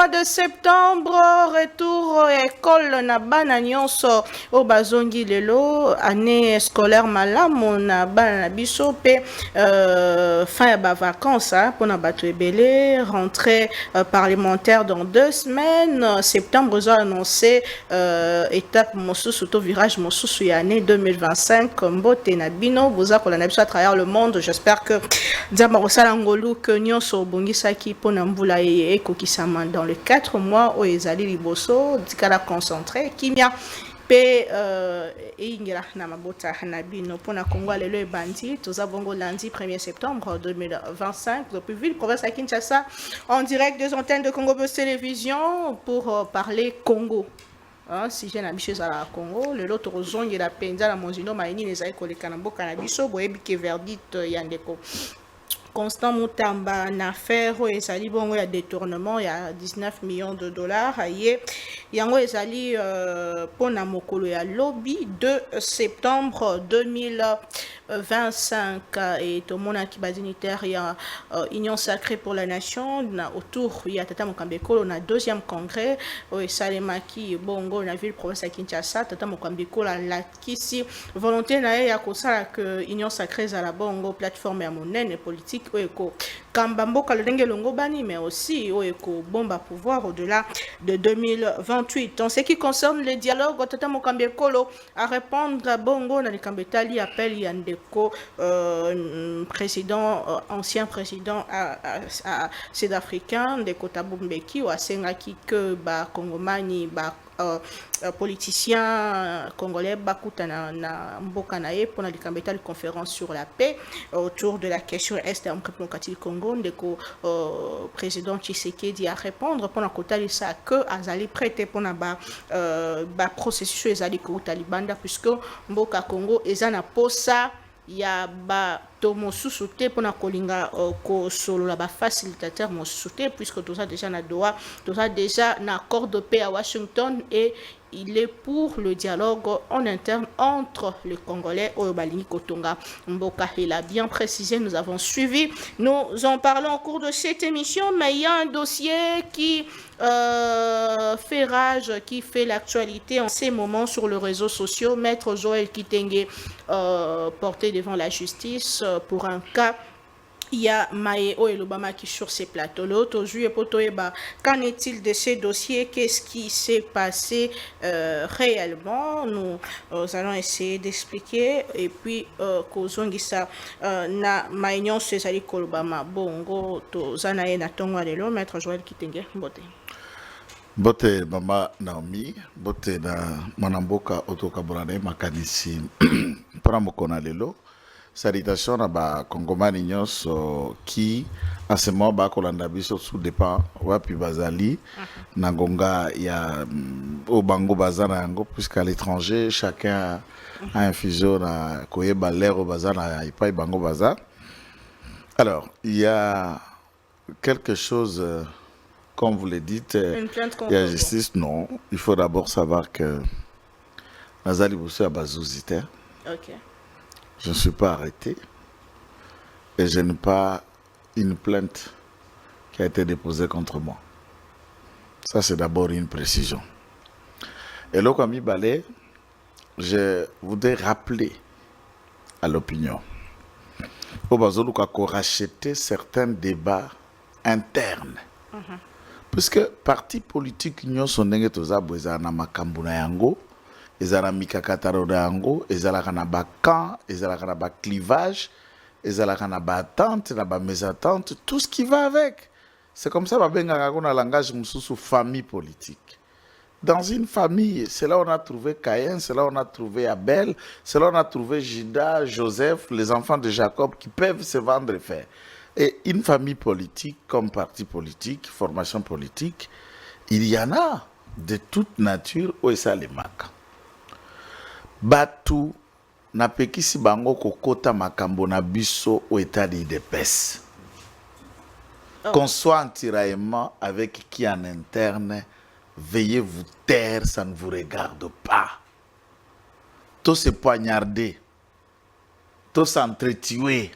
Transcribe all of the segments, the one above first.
De septembre, retour école na bana nyonso au bazongi lelo, année scolaire malamu na bana na biso pe fin ya ba vacances pour na bato ebele, rentrée parlementaire dans 2 semaines. Septembre ont annoncé étape mosusu to virage mosusu ya année 2025 mbote na bino boza kolanda biso à travers le monde. J'espère que nzamba kosala ngolu que nyonso obongisaki pona mbula ekokisama dans les 4 mois où ezali liboso dikala concentré kimia pe ingela na mabota na bino pona Congo lelo ebandi toza bongo lundi 1er septembre 2025 depuis ville province à Kinshasa en direct des antennes de Congo Buzz Télévision pour parler Congo. Si j'ai n'habitué à la Congo, le lot rozongi la penza la monzino maini les aïe koleka na mboka na biso boyebi ke verdict yandeko. Constant Moutamba na affaire ezali bongo ya détournement ya 19 millions de dollars aye yango ezali pona mokolo ya lobby 2 septembre 2025 et tout mon akiba dignitaire ya Union sacrée pour la nation na autour ya tata Mokambekolo na 2e congrès esalemaki bongo na ville province ya Kinshasa tata Mokambekolo la kisi volonté na ya kosala que Union sacrée za la bongo plateforme ya monene politique oeko kambamboka lenge longo bani mais aussi oeko bomba pouvoir au-delà de 2028. En ce qui concerne le dialogue tata Mokambekolo à répondre bongo na likambetali appel yandeko président ancien président à sud-africain de Kotabo Mbeki ou asengaki que ba kongomani ba politicien congolais bakuta na mboka na ye pour la likambetali conférence sur la paix autour de la question est démocratique Congo ndeko président Tshisekedi à répondre pour la kotali ça que azali prêté pour na ba processus ezali ko talibanda puisque mboka Congo ezana posa ya ba tomosusu te pona kolinga ko solo la ba facilitateur mosusu te puisque tout ça déjà na Doha tout ça déjà na accord de paix à Washington et il est pour le dialogue en interne entre les Congolais au Balingi Kotonga Mboka. Il a bien précisé, nous avons suivi, nous en parlons au cours de cette émission, mais il y a un dossier qui fait rage, qui fait l'actualité en ces moments sur les réseaux sociaux. Maître Joël Kitenge porté devant la justice pour un cas. Il y a Maëo et l'Obama qui sur ces plateaux. L'autre juillet Potoeba, qu'en est-il de ces dossiers? Qu'est-ce qui s'est passé réellement? Nous allons essayer d'expliquer. Et puis, Kozongisa na Maïnion Césari Kolobama. Bongo, to Zanae na Tonga Lelo, Maître Joël Kitenge. Bote. Bote Mama Naomi, bote na Manamboka Otokaborane Makanisi. Para Mokona Lelo. Salutation à ba Kongomani nyonso qui à ce moment ba kolanda biso sous dépend wapi bazali nangonga ya au bango bazana yango puisqu'à l'étranger chacun a un fuseau na koyeba l'air au bazana et pas bango baza. Alors il y a quelque chose comme vous le dites il y a justice non il faut d'abord savoir que Nazali Bousso a bazouzité. OK. Je ne suis pas arrêté et je n'ai pas une plainte qui a été déposée contre moi. Ça, c'est d'abord une précision. Et là, comme Balé, je voudrais rappeler à l'opinion au Bazolu qu'on racheté certains débats internes. Puisque parti politique, nous sommes tous à Makambouna Yango. Ezala mikakataro yango, ezala kana ba camp, ezala kana ba clivage, ezala kana ba attente, na ba mésattente, tout ce qui va avec. C'est comme ça babenga na langage mususu famille politique. Dans une famille, c'est là où on a trouvé Caïn, c'est là où on a trouvé Abel, c'est là où on a trouvé Judas, Joseph, les enfants de Jacob qui peuvent se vendre et faire. Et une famille politique comme parti politique, formation politique, il y en a de toute nature où ça les marque. Batu na pekisi bango kokota makambo na biso au état d'IDPS. Qu'on soit en tiraillement avec qui en interne, veuillez vous taire, ça ne vous regarde pas. Tous se poignarder, tous s'entretuer,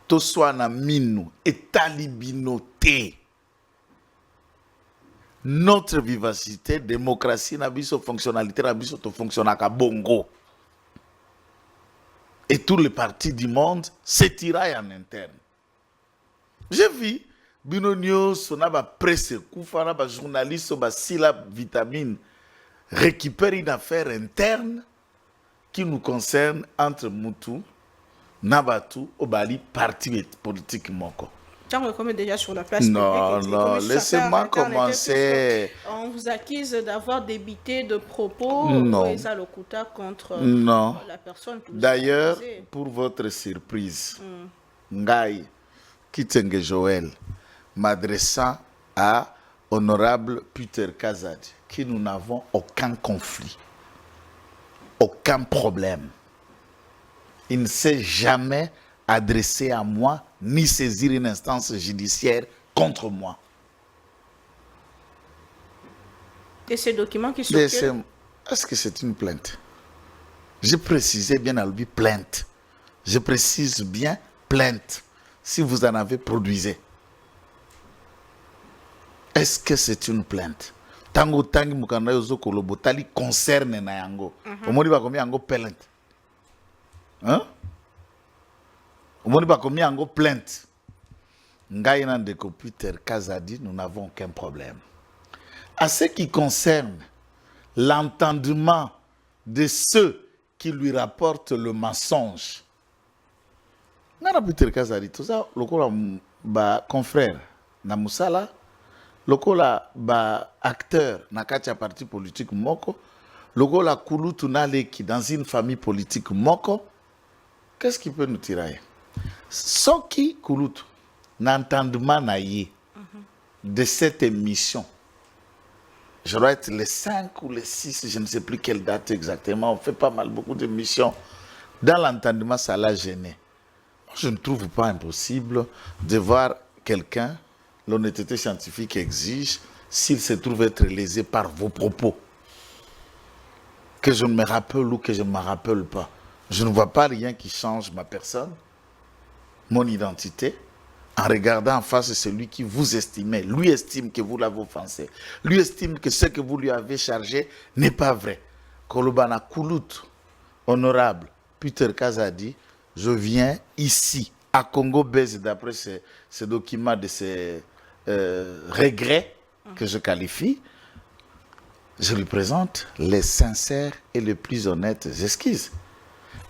tous soit na minu et talibinoté. Notre vivacité, démocratie, nabiso fonctionnalité, nabiso to fonctionne à bongo. Et tous les partis du monde se tiraillent en interne. J'ai vu, binonio, sonaba presse, koufana, ba journaliste, ba sila vitamine, récupère une affaire interne qui nous concerne entre Moutou, Nabatu, Obali, parti politique Moko. Comme déjà sur la place non, publique. Non, laissez-moi commencer. On vous accuse d'avoir débité de propos contre la personne. D'ailleurs, pour votre surprise, Ngaï Kitenge Joël, m'adressant à Honorable Peter Kazadi, qui nous n'avons aucun conflit, aucun problème. Il ne s'est jamais adressé à moi ni saisir une instance judiciaire contre moi. Et ces documents qui sont... Est-ce que c'est une plainte? Je précisais bien à lui plainte. Je précise bien plainte. Si vous en avez produisé. Est-ce que c'est une plainte? Tango tangi mukanda yozo kolobo tali concerne na yango. Omoni ba komi yango plainte. Hein? Omoni ba komi yango plainte. Ngai na ndeko Peter Kazadi, nous n'avons aucun problème. À ce qui concerne l'entendement de ceux qui lui rapportent le mensonge, Nana Peter Kazadi, tout ça, lokola ba confrère na musala, lokola ba acteur na katia parti politique moko, lokola kulutu naleki dans une famille politique moko, qu'est-ce qui peut nous tirer? Soki kulutu n'entendement na ye de cette émission, je dois être les 5 ou les 6, je ne sais plus quelle date exactement, on fait pas mal beaucoup d'émissions, dans l'entendement ça l'a gêné. Je ne trouve pas impossible de voir quelqu'un, l'honnêteté scientifique exige, s'il se trouve être lésé par vos propos. Que je me rappelle ou que je ne me rappelle pas. Je ne vois pas rien qui change ma personne, mon identité, en regardant en face celui qui vous estimait. Lui estime que vous l'avez offensé. Lui estime que ce que vous lui avez chargé n'est pas vrai. Kolobana Koulout, honorable Peter Kazadi, je viens ici, à Congo-Bèze, d'après ce document de ces regrets que je qualifie, je lui présente les sincères et les plus honnêtes esquisses.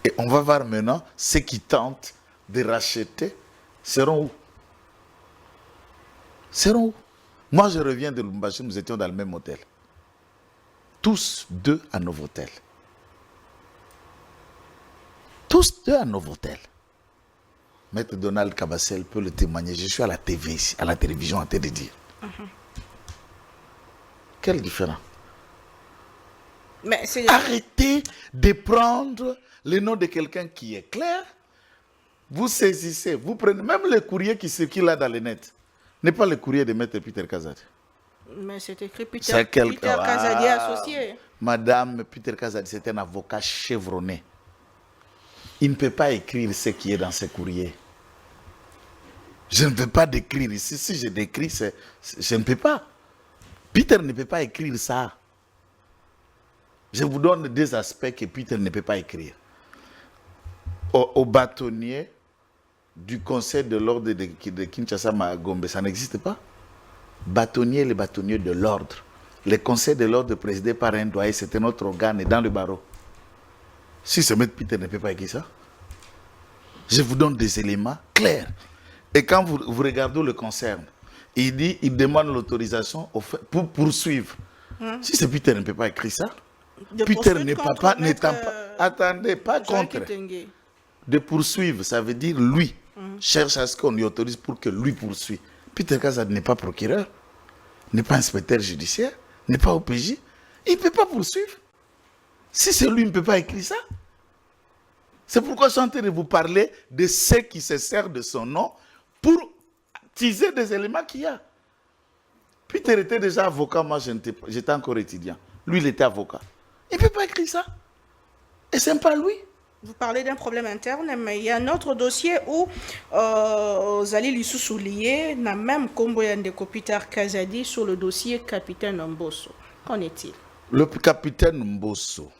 Et on va voir maintenant ceux qui tentent de racheter seront où? Seront où? Moi, je reviens de Lubumbashi, nous étions dans le même hôtel. Tous deux à Novotel. Tous deux à Novotel. Maître Donald Kabassel peut le témoigner. Je suis à la TV ici, à la télévision, en train de dire. Quelle différence? Mais arrêtez de prendre le nom de quelqu'un qui est clair. Vous saisissez, vous prenez même le courrier qui circule là dans le net. N'est pas le courrier de Maître Peter Kazadi. Mais c'est écrit Peter Kazadi associé. Madame Peter Kazadi, c'est un avocat chevronné. Il ne peut pas écrire ce qui est dans ce courrier. Je ne peux pas décrire ici. Si je décris, je ne peux pas. Peter ne peut pas écrire ça. Je vous donne des aspects que Peter ne peut pas écrire. Au bâtonnier du conseil de l'ordre de Kinshasa Gombe, ça n'existe pas. Bâtonnier, les bâtonniers de l'ordre. Le conseil de l'ordre présidé par un doyen, c'était notre organe dans le barreau. Si ce maître Peter ne peut pas écrire ça, je vous donne des éléments clairs. Et quand vous regardez le concerne, il demande l'autorisation pour poursuivre. Si ce Peter ne peut pas écrire ça, Peter n'est pas, attendez, pas contre. De poursuivre, ça veut dire lui cherche à ce qu'on lui autorise pour que lui poursuive. Peter Kazadi n'est pas procureur, n'est pas inspecteur judiciaire, n'est pas OPJ. Il ne peut pas poursuivre. Si c'est lui, il ne peut pas écrire ça. C'est pourquoi je suis en train de vous parler de ceux qui se servent de son nom pour teaser des éléments qu'il y a. Peter était déjà avocat, moi j'étais encore étudiant. Lui, il était avocat. Il ne peut pas écrire ça. Et c'est pas lui. Vous parlez d'un problème interne, mais il y a un autre dossier où Zali Lissou lié n'a même comboyé de Peter Kazadi sur le dossier Capitaine Mbosso. Qu'en est-il? Le capitaine Mbosso,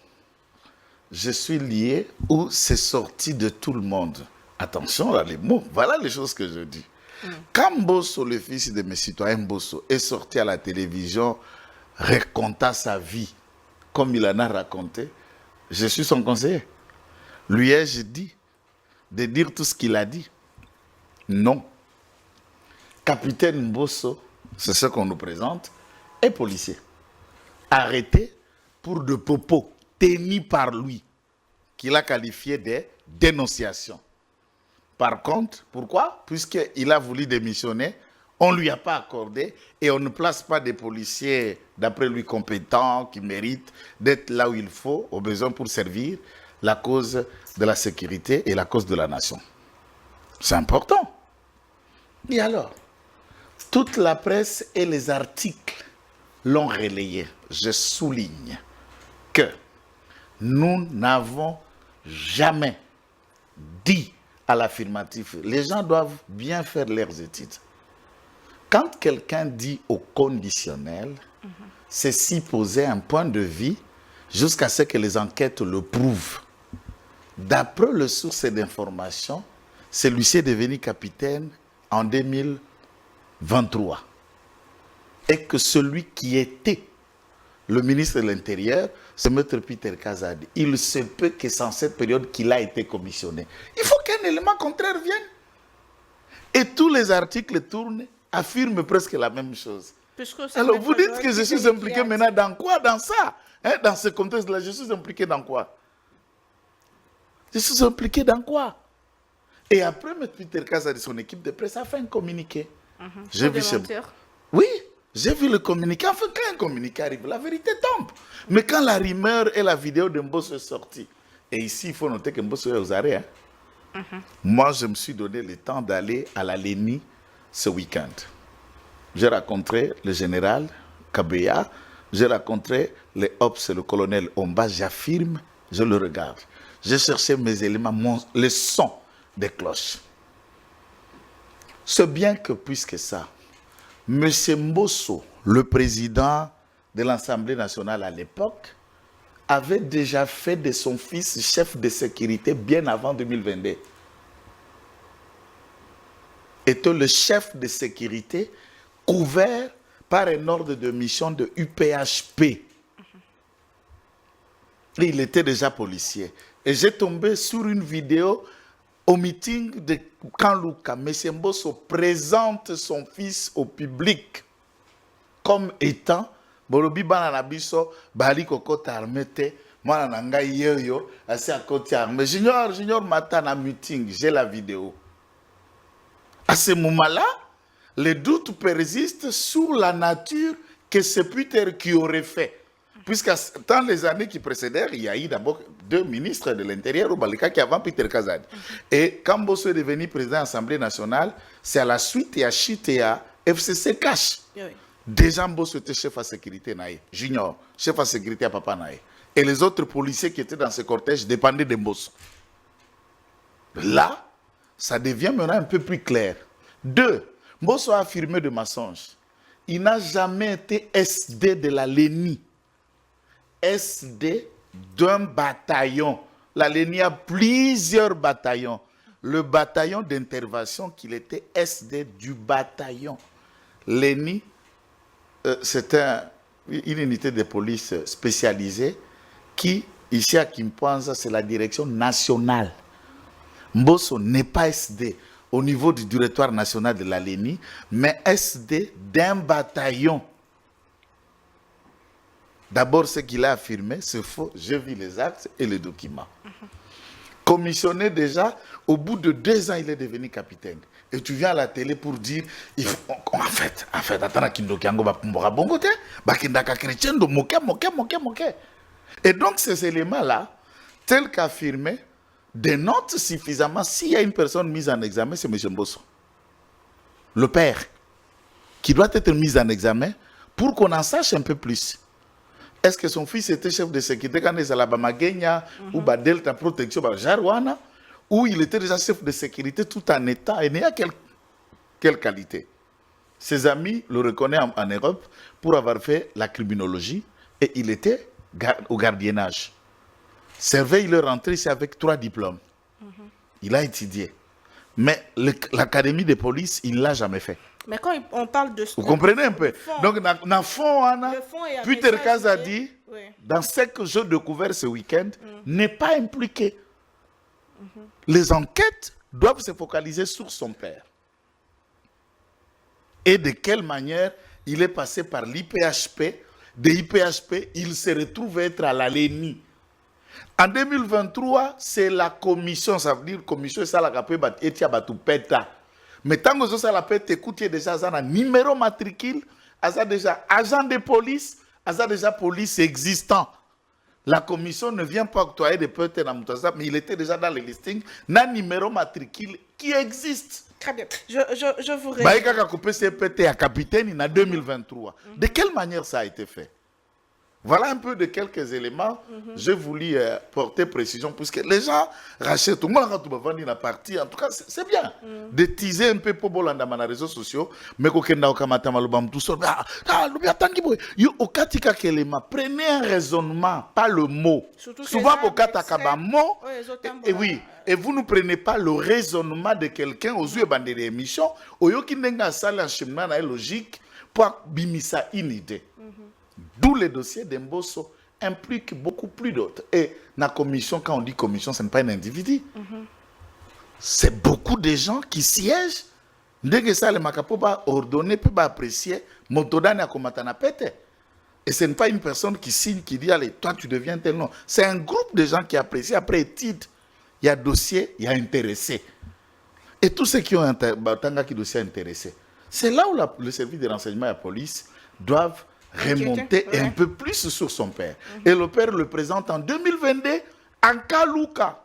je suis lié où c'est sorti de tout le monde. Attention là, les mots, voilà les choses que je dis. Quand Mbosso, le fils de mes citoyens Mbosso, est sorti à la télévision, raconta sa vie comme il en a raconté, je suis son conseiller. Lui ai-je dit de dire tout ce qu'il a dit? Non. Capitaine Mbosso, c'est ce qu'on nous présente, est policier. Arrêté pour de propos tenus par lui, qu'il a qualifié de dénonciation. Par contre, pourquoi? Puisqu'il a voulu démissionner, on ne lui a pas accordé et on ne place pas des policiers, d'après lui, compétents, qui méritent d'être là où il faut, au besoin pour servir la cause de la sécurité et la cause de la nation. C'est important. Et alors, toute la presse et les articles l'ont relayé. Je souligne que nous n'avons jamais dit à l'affirmatif. Les gens doivent bien faire leurs études. Quand quelqu'un dit au conditionnel, c'est s'y poser un point de vue jusqu'à ce que les enquêtes le prouvent. D'après le source d'information, celui-ci est devenu capitaine en 2023. Et que celui qui était le ministre de l'Intérieur, c'est M. Peter Kazadi. Il se peut que c'est en cette période qu'il a été commissionné. Il faut qu'un élément contraire vienne. Et tous les articles tournent, affirment presque la même chose. Alors vous dites que je suis impliqué maintenant dans quoi? Dans ça, hein? Dans ce contexte-là, je suis impliqué dans quoi? Je suis impliqué dans quoi? Et après, M. Peter Kazadi, son équipe de presse, a fait un communiqué. J'ai vu Oui, j'ai vu le communiqué. Enfin, quand un communiqué arrive, la vérité tombe. Mais quand la rumeur et la vidéo de Mbosso est sortie, et ici, il faut noter que Mbosso est aux arrêts. Moi, je me suis donné le temps d'aller à la Lénie ce week-end. J'ai rencontré le général Kabeya, j'ai rencontré le Ops, le colonel Omba, j'affirme, je le regarde. J'ai cherché mes éléments, le son des cloches. C'est bien que, puisque ça, M. Mbosso, le président de l'Assemblée nationale à l'époque, avait déjà fait de son fils chef de sécurité bien avant 2022. Était le chef de sécurité couvert par un ordre de mission de UPHP. Et il était déjà policier. Et j'ai tombé sur une vidéo au meeting de Kanlouka. M. Mbosso présente son fils au public comme étant Bolobi Bananabiso, Bali Kokota Armete, moi Nanga Yeyo, assez à côté armé. Junior Matana meeting, j'ai la vidéo. À ce moment-là, les doutes persistent sur la nature que c'est Peter qui aurait fait. Puisque dans les années qui précédèrent, il y a eu d'abord 2 ministres de l'Intérieur au Balika qui avant Peter Kazadi. Et quand Mbosso est devenu président de l'Assemblée nationale, c'est à la suite et à Chite et à FCC Cash. Déjà Mbosso était chef à sécurité Naï, Junior, chef à sécurité à Papa Naï. Et les autres policiers qui étaient dans ce cortège dépendaient de Mbosso. Là, ça devient maintenant un peu plus clair. 2, Mbosso a affirmé de mensonge. Il n'a jamais été SD de la Lénie. SD d'un bataillon. La Lénie a plusieurs bataillons. Le bataillon d'intervention qu'il était SD du bataillon. Lénie, c'est une unité de police spécialisée qui, ici à Kimpanza, c'est la direction nationale. Mbosso n'est pas SD au niveau du directoire national de la Lénie, mais SD d'un bataillon. D'abord, ce qu'il a affirmé, c'est faux. J'ai vu les actes et les documents. Commissionné déjà, au bout de 2 ans, il est devenu capitaine. Et tu viens à la télé pour dire, en fait, attends, Kindokiango va pour bon côté, Bakindaka chrétien, moqué. Et donc, ces éléments-là, tels qu'affirmés, « dénote suffisamment s'il y a une personne mise en examen, c'est M. Mbosso. le père, qui doit être mis en examen pour qu'on en sache un peu plus. Est-ce que son fils était chef de sécurité quand il était à la Bamagenya ou à Delta Protection, Jarwana, ou il était déjà chef de sécurité tout en état, et il y a quelle qualité? Ses amis le reconnaissent en Europe pour avoir fait la criminologie et il était au gardiennage. Servait, il est rentré ici avec 3 diplômes. Il a étudié. Mais l'académie de police, il ne l'a jamais fait. Mais quand on parle de... Vous comprenez un peu? Donc, dans le fond, Peter Kaz a dit, oui, dans ce que j'ai découvert ce week-end, n'est pas impliqué. Les enquêtes doivent se focaliser sur son père. Et de quelle manière il est passé par l'IPHP. De l'IPHP, il se retrouve être à la LENI. En 2023, c'est la commission, ça veut dire commission, ça la capé etia batu peta. Mais tant que ça la pète, écoutez déjà un numéro matricule, ça déjà agent de police, ça déjà police existant. La commission ne vient pas octroyer des pètes dans Moutaza, mais il était déjà dans le listing, un numéro matricule qui existe. Très bien. Je vous réponds. Baïka coupé CPT à capitaine en 2023. De quelle manière ça a été fait? Voilà un peu de quelques éléments. Je voulais porter précision, puisque les gens rachètent tout le monde dans la partie. En tout cas, c'est bien de teaser un peu pour les réseaux sociaux. Mais quand on a tout ça, prenez un raisonnement, pas le mot. Souvent, vous avez un mot, et oui, et vous ne prenez pas le raisonnement de quelqu'un aux yeux de l'émission, au lieu qu'il y a un chemin logique pour bimisa une idée. D'où le dossier d'Embosso implique beaucoup plus d'autres. Et la commission, quand on dit commission, ce n'est pas un individu. C'est beaucoup de gens qui siègent. Dès que ça, le Makapo va ordonner, peut apprécier, Motodane a komatana pete. Et ce n'est pas une personne qui signe, qui dit, allez, toi tu deviens tel nom. C'est un groupe de gens qui apprécient. Après étude, il y a dossier, il y a intéressé. Et tous ceux qui ont un dossier intéressé, c'est là où le service de renseignement et la police doivent remonter un peu plus sur son père. Et le père le présente en 2022 en Kaluka.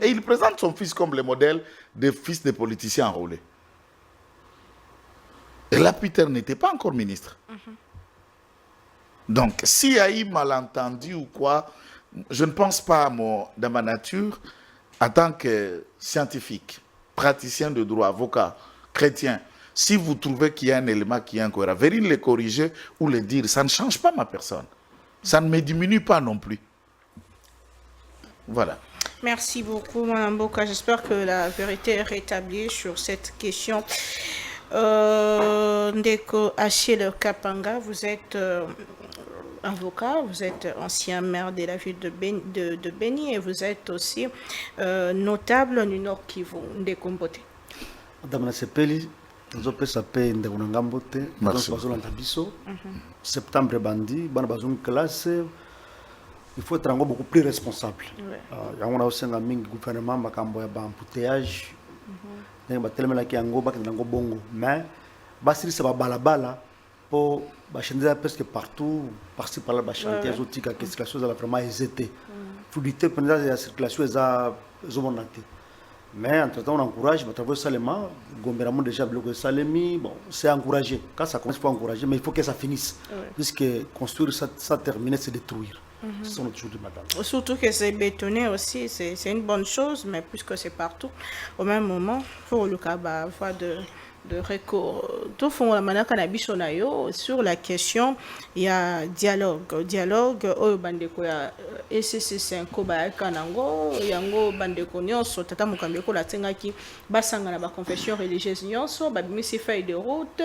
Et il présente son fils comme le modèle de fils de politiciens enrôlés. Et là, Peter n'était pas encore ministre. Donc, s'il y a eu malentendu ou quoi, je ne pense pas dans ma nature, en tant que scientifique, praticien de droit, avocat, chrétien, si vous trouvez qu'il y a un élément qui est incohérent, venez le corriger ou le dire. Ça ne change pas ma personne. Ça ne me diminue pas non plus. Voilà. Merci beaucoup, Mme Boka. J'espère que la vérité est rétablie sur cette question. Ndeko Achille Kapanga, vous êtes avocat, vous êtes ancien maire de la ville de Beni et vous êtes aussi notable du Nord Kivu. Ndeko Mbote. Madame la Sepeli, nous avons fait Ndeko Ngambote, nous avons septembre bandi, nous avons une classe. Il faut être beaucoup plus responsable. Il y a aussi un gouvernement qui a un embouteillage. Mais c'est balabala pour chanter presque partout, par-ci par-là, chanter les outils, la circulation est vraiment hésitée. Fluidité, la circulation est monotone. Mais entre-temps, on encourage, à travers Salema, Gomberamon déjà bloqué Salemi, bon, c'est encouragé. Quand ça commence, il faut encourager, mais il faut que ça finisse. Puisque construire, ça terminer, c'est détruire. Surtout que c'est bétonné aussi, c'est une bonne chose, mais puisque c'est partout, au même moment, il faut le cas avoir de recours. Tout fond la manière qu'on sur la question, il y a dialogue. Dialogue, au bandeko ya SCC Koba Kanango, yango bandeko nyonso tata mukambeko la tengaki basanga na ba confession religieuse nyonso, ba bimisi feuille de route,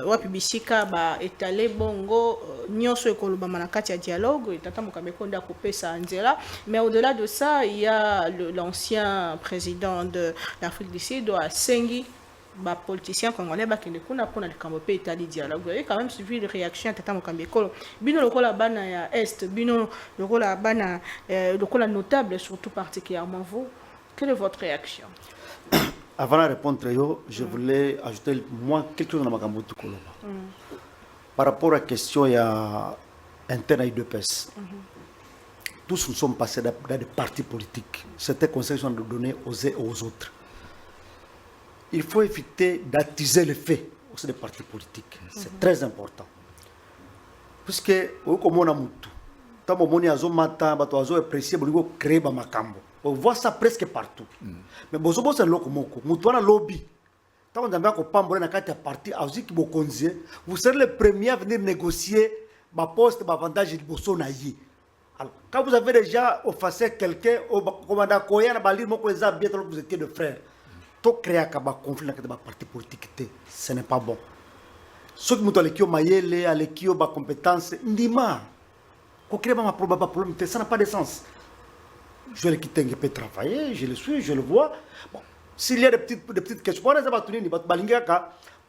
wapi bisika ba étaler bongo nyonso ekoloba manakati ya dialogue, tata mukambeko nda kopesa nzela. Mais au-delà de ça, il y a l'ancien président de l'Afrique du Sud, Sengi, politicien congolais qui ne connaît pas le Cambopé Italie dialogue. Vous avez quand même suivi les réactions de Tata Mokambeko. Bino le rôle bana ya Est, bino le rôle bana le rôle notable surtout particulièrement vous. Quelle est votre réaction? Avant de répondre, je voulais ajouter moi quelque chose dans ma Kambotu Koloba. Par rapport à la question il y a interne à UDPS. tous nous sommes passés dans des partis politiques. Certains conseils sont donnés aux uns et aux autres. Il faut éviter d'attiser les faits au sein des partis politiques. C'est très important. Puisque, comme on a moutou, tant que moni azo mata, bato azo apprécié, on va créer ba makambo. On voit ça presque partout. Mais bozo c'est loko moko. Moutou na lobby. Tant qu'on a pambolé na kati ya parti, azo ki bokonzie, vous serez le premier à venir négocier ma poste, ma avantage de bosso na yi. Alors, quand vous avez déjà offensé quelqu'un, au commandant Koya, na bali moko eza bien, vous étiez de frères. To créer un conflit dans le parti politique, ce n'est pas bon. Ceux qui ont les mayele, les qui ont compétences, ndima. Qu'on crée un problème, ça n'a pas de sens. Je vais le quitter, je peux travailler, je le suis, je le vois. Bon, s'il y a des petites questions,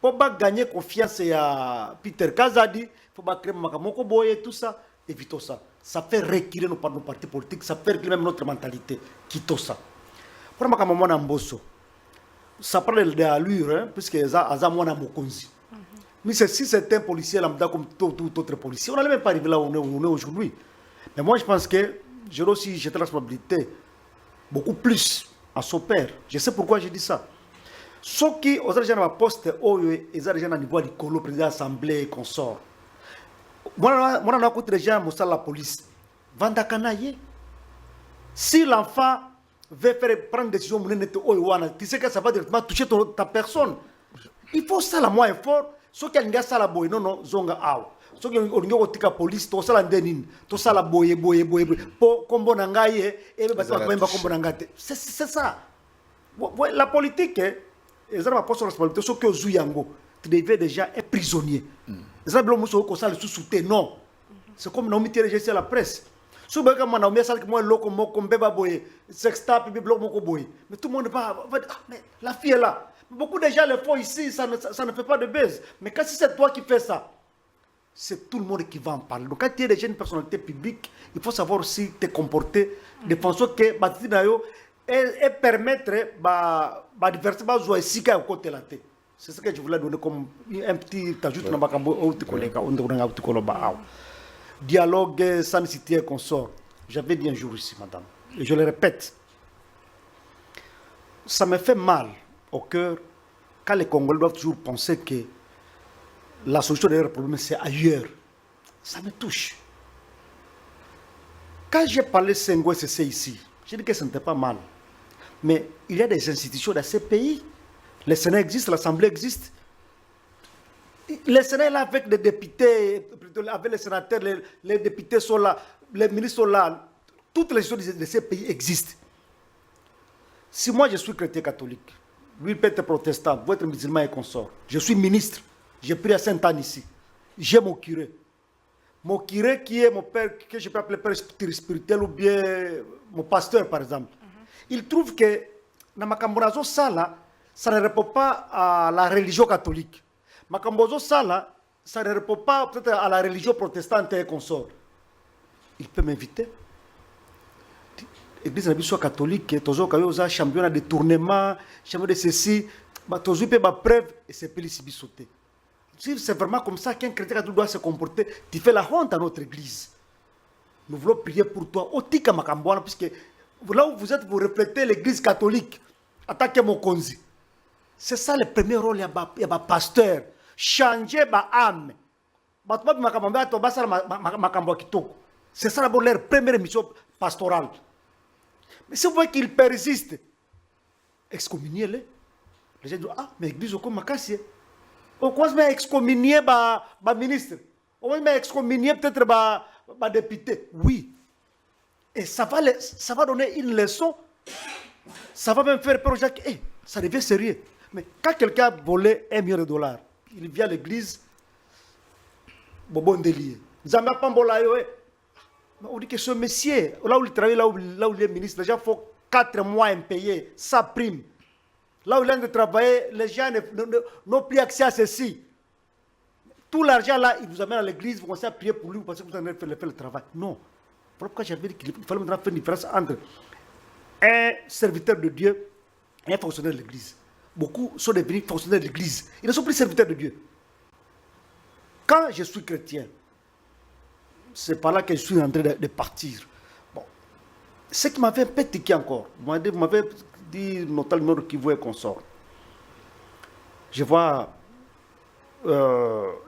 pour gagner confiance à Peter Kazadi, il faut créer un boye, tout ça, évitons ça. Ça fait reculer nos partis politiques, ça fait reculer même notre mentalité. Quittons ça. Pour moi, comme on Mbosso, ça parle de allure, hein, puisque ça a moins mokonzi. Mais si c'est un policier lambda comme tout autre policier, on n'allait même pas arriver là où on est aujourd'hui. Mais moi, je pense que j'aurais aussi jeté la responsabilité beaucoup plus à son père. Je sais pourquoi je dis ça. Ceux qui ont déjà un poste, ils ont déjà un niveau de colo, président de l'Assemblée et consort. Moi, on a écouté déjà la police. Vandakanaye. Si l'enfant veut prendre une décision, tu sais que ça va directement toucher ta personne. Il faut ça la moins fort. Ceux qui ont ça la boye, non, zonga aw. Ceux qui ont tika police, tout ça la denin, tout ça la boye. Pour combo nangaye, et c'est ça. La politique, ils ont pas sur responsabilité. Ceux qui ont zuyango, tu devais déjà être prisonnier. Ils ont bloqué ceux qui ont sous-souté, non. C'est comme nous mettons les à la presse. Si vous avez un ça moi loco moko mbeba boye, sextape bloc moko boye. Mais tout le monde va mais la fille est là. Beaucoup de gens le font ici, ça ne fait pas de buzz. Mais quand c'est toi qui fais ça, c'est tout le monde qui va en parler. Donc quand tu es déjà une personnalité publique, il faut savoir aussi te comporter de façon que et permettre de diverser les sika au côté de la tête. C'est ce que je voulais donner comme un petit ajout dans ma dialogue sans citer consort. J'avais dit un jour ici, madame, et je le répète, ça me fait mal au cœur quand les Congolais doivent toujours penser que la solution de leur problème c'est ailleurs. Ça me touche. Quand j'ai parlé de Senghor SC ici, j'ai dit que ce n'était pas mal. Mais il y a des institutions dans ces pays. Le Sénat existe, l'Assemblée existe. Le Sénat est là avec les députés, avec les sénateurs, les députés sont là, les ministres sont là. Toutes les choses de ces pays existent. Si moi je suis chrétien catholique, lui peut être protestant, vous être musulman et consort. Je suis ministre, j'ai pris à Sainte-Anne ici. J'ai mon curé. Mon curé qui est mon père, que je peux appeler père spirituel ou bien mon pasteur par exemple. Il trouve que dans Makambonazo Sala, ça ne répond pas à la religion catholique. Makambozo Sala, ça ne répond pas peut-être à la religion protestante et consort. Il peut m'inviter. L'église n'est pas catholique, toujours quand il y a un championnat de tournement, championnat de ceci, toujours il peut preuve et c'est pas les sauter. Si c'est vraiment comme ça qu'un chrétien doit se comporter, tu fais la honte à notre église. Nous voulons prier pour toi, au tika Makambouana, puisque là où vous êtes, vous reflétez l'église catholique. Attaquez mon konzi. C'est ça le premier rôle, il y a un pasteur. Changer ma âme. C'est ça d'abord leur première mission pastorale. Mais si vous voyez qu'il persiste, excommuniez-les. Les gens disent, ah, mais l'église est comme ma casse. On commence à excommunier le ministre. On va excommunier peut-être le député. Oui. Et ça va donner une leçon. Ça va même faire peur aux gens que ça devient sérieux. Mais quand quelqu'un a volé $1 million, il vient à l'église, bon délire. Zamba Pambola, on dit que ce monsieur, là où il travaille, là où il est ministre, les gens font 4 mois impayés, sans prime. Là où il est de travailler, les gens n'ont plus accès à ceci. Tout l'argent là, il vous amène à l'église, vous commencez à prier pour lui, vous pensez que vous allez faire le travail. Non. Voilà pourquoi j'avais dit qu'il fallait faire une différence entre un serviteur de Dieu et un fonctionnaire de l'église. Beaucoup sont devenus fonctionnaires de l'église. Ils ne sont plus serviteurs de Dieu. Quand je suis chrétien, c'est par là que je suis en train de partir. Bon, ce qui m'avait un peu tiqué encore, vous m'avez dit notre numéro qui voulait qu'on sort. Je vois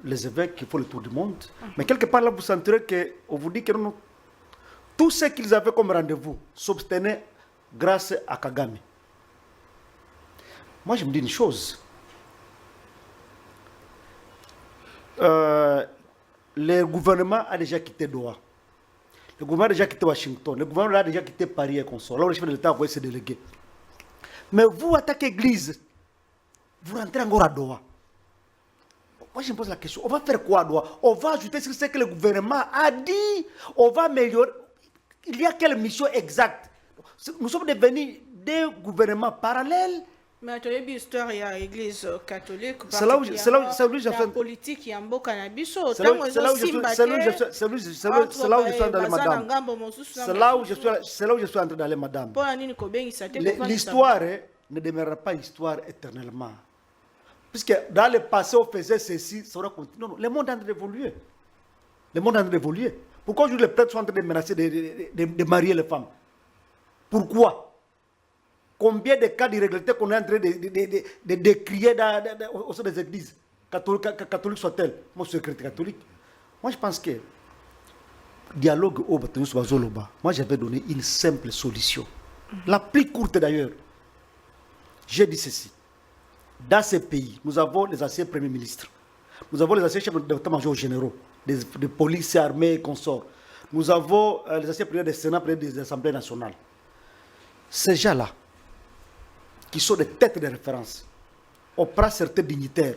les évêques qui font le tour du monde, mais quelque part là, vous sentirez qu'on vous dit que non, tout ce qu'ils avaient comme rendez-vous s'obtenait grâce à Kagame. Moi, je me dis une chose. Le gouvernement a déjà quitté Doha. Le gouvernement a déjà quitté Washington. Le gouvernement a déjà quitté Paris et consorts. Là, le chef de l'État a envoyé ses délégués. Mais vous attaquez l'église. Vous rentrez encore à Doha. Moi, je me pose la question. On va faire quoi à Doha? On va ajouter sur ce que le gouvernement a dit. On va améliorer. Il y a quelle mission exacte? Nous sommes devenus des gouvernements parallèles. Mais tu as vu l'histoire, il y a l'église catholique. C'est là où j'ai fait. La politique, il y a un beau cannabis. C'est là où je suis allé, madame. C'est là où je suis entré d'aller, madame. L'histoire ne demeurera pas histoire éternellement. Puisque dans le passé, on faisait ceci, ça aura continué. Non, le monde est en train d'évoluer. Le monde est en train d'évoluer. Pourquoi aujourd'hui les prêtres sont en train de menacer de marier les femmes? Pourquoi? Combien de cas d'irrégularité qu'on est en train de décrier au sein des églises, catholiques soient-elles? Moi, je suis chrétien catholique. Moi, je pense que dialogue au Bazoloba, moi, j'avais donné une simple solution. La plus courte d'ailleurs. J'ai dit ceci. Dans ces pays, nous avons les anciens premiers ministres. Nous avons les anciens chefs d'état-major généraux, des polices armées et consorts. Nous avons les anciens présidents des Sénats, présidents des Assemblées nationales. Ces gens-là, qui sont des têtes de référence, on prend certains dignitaires,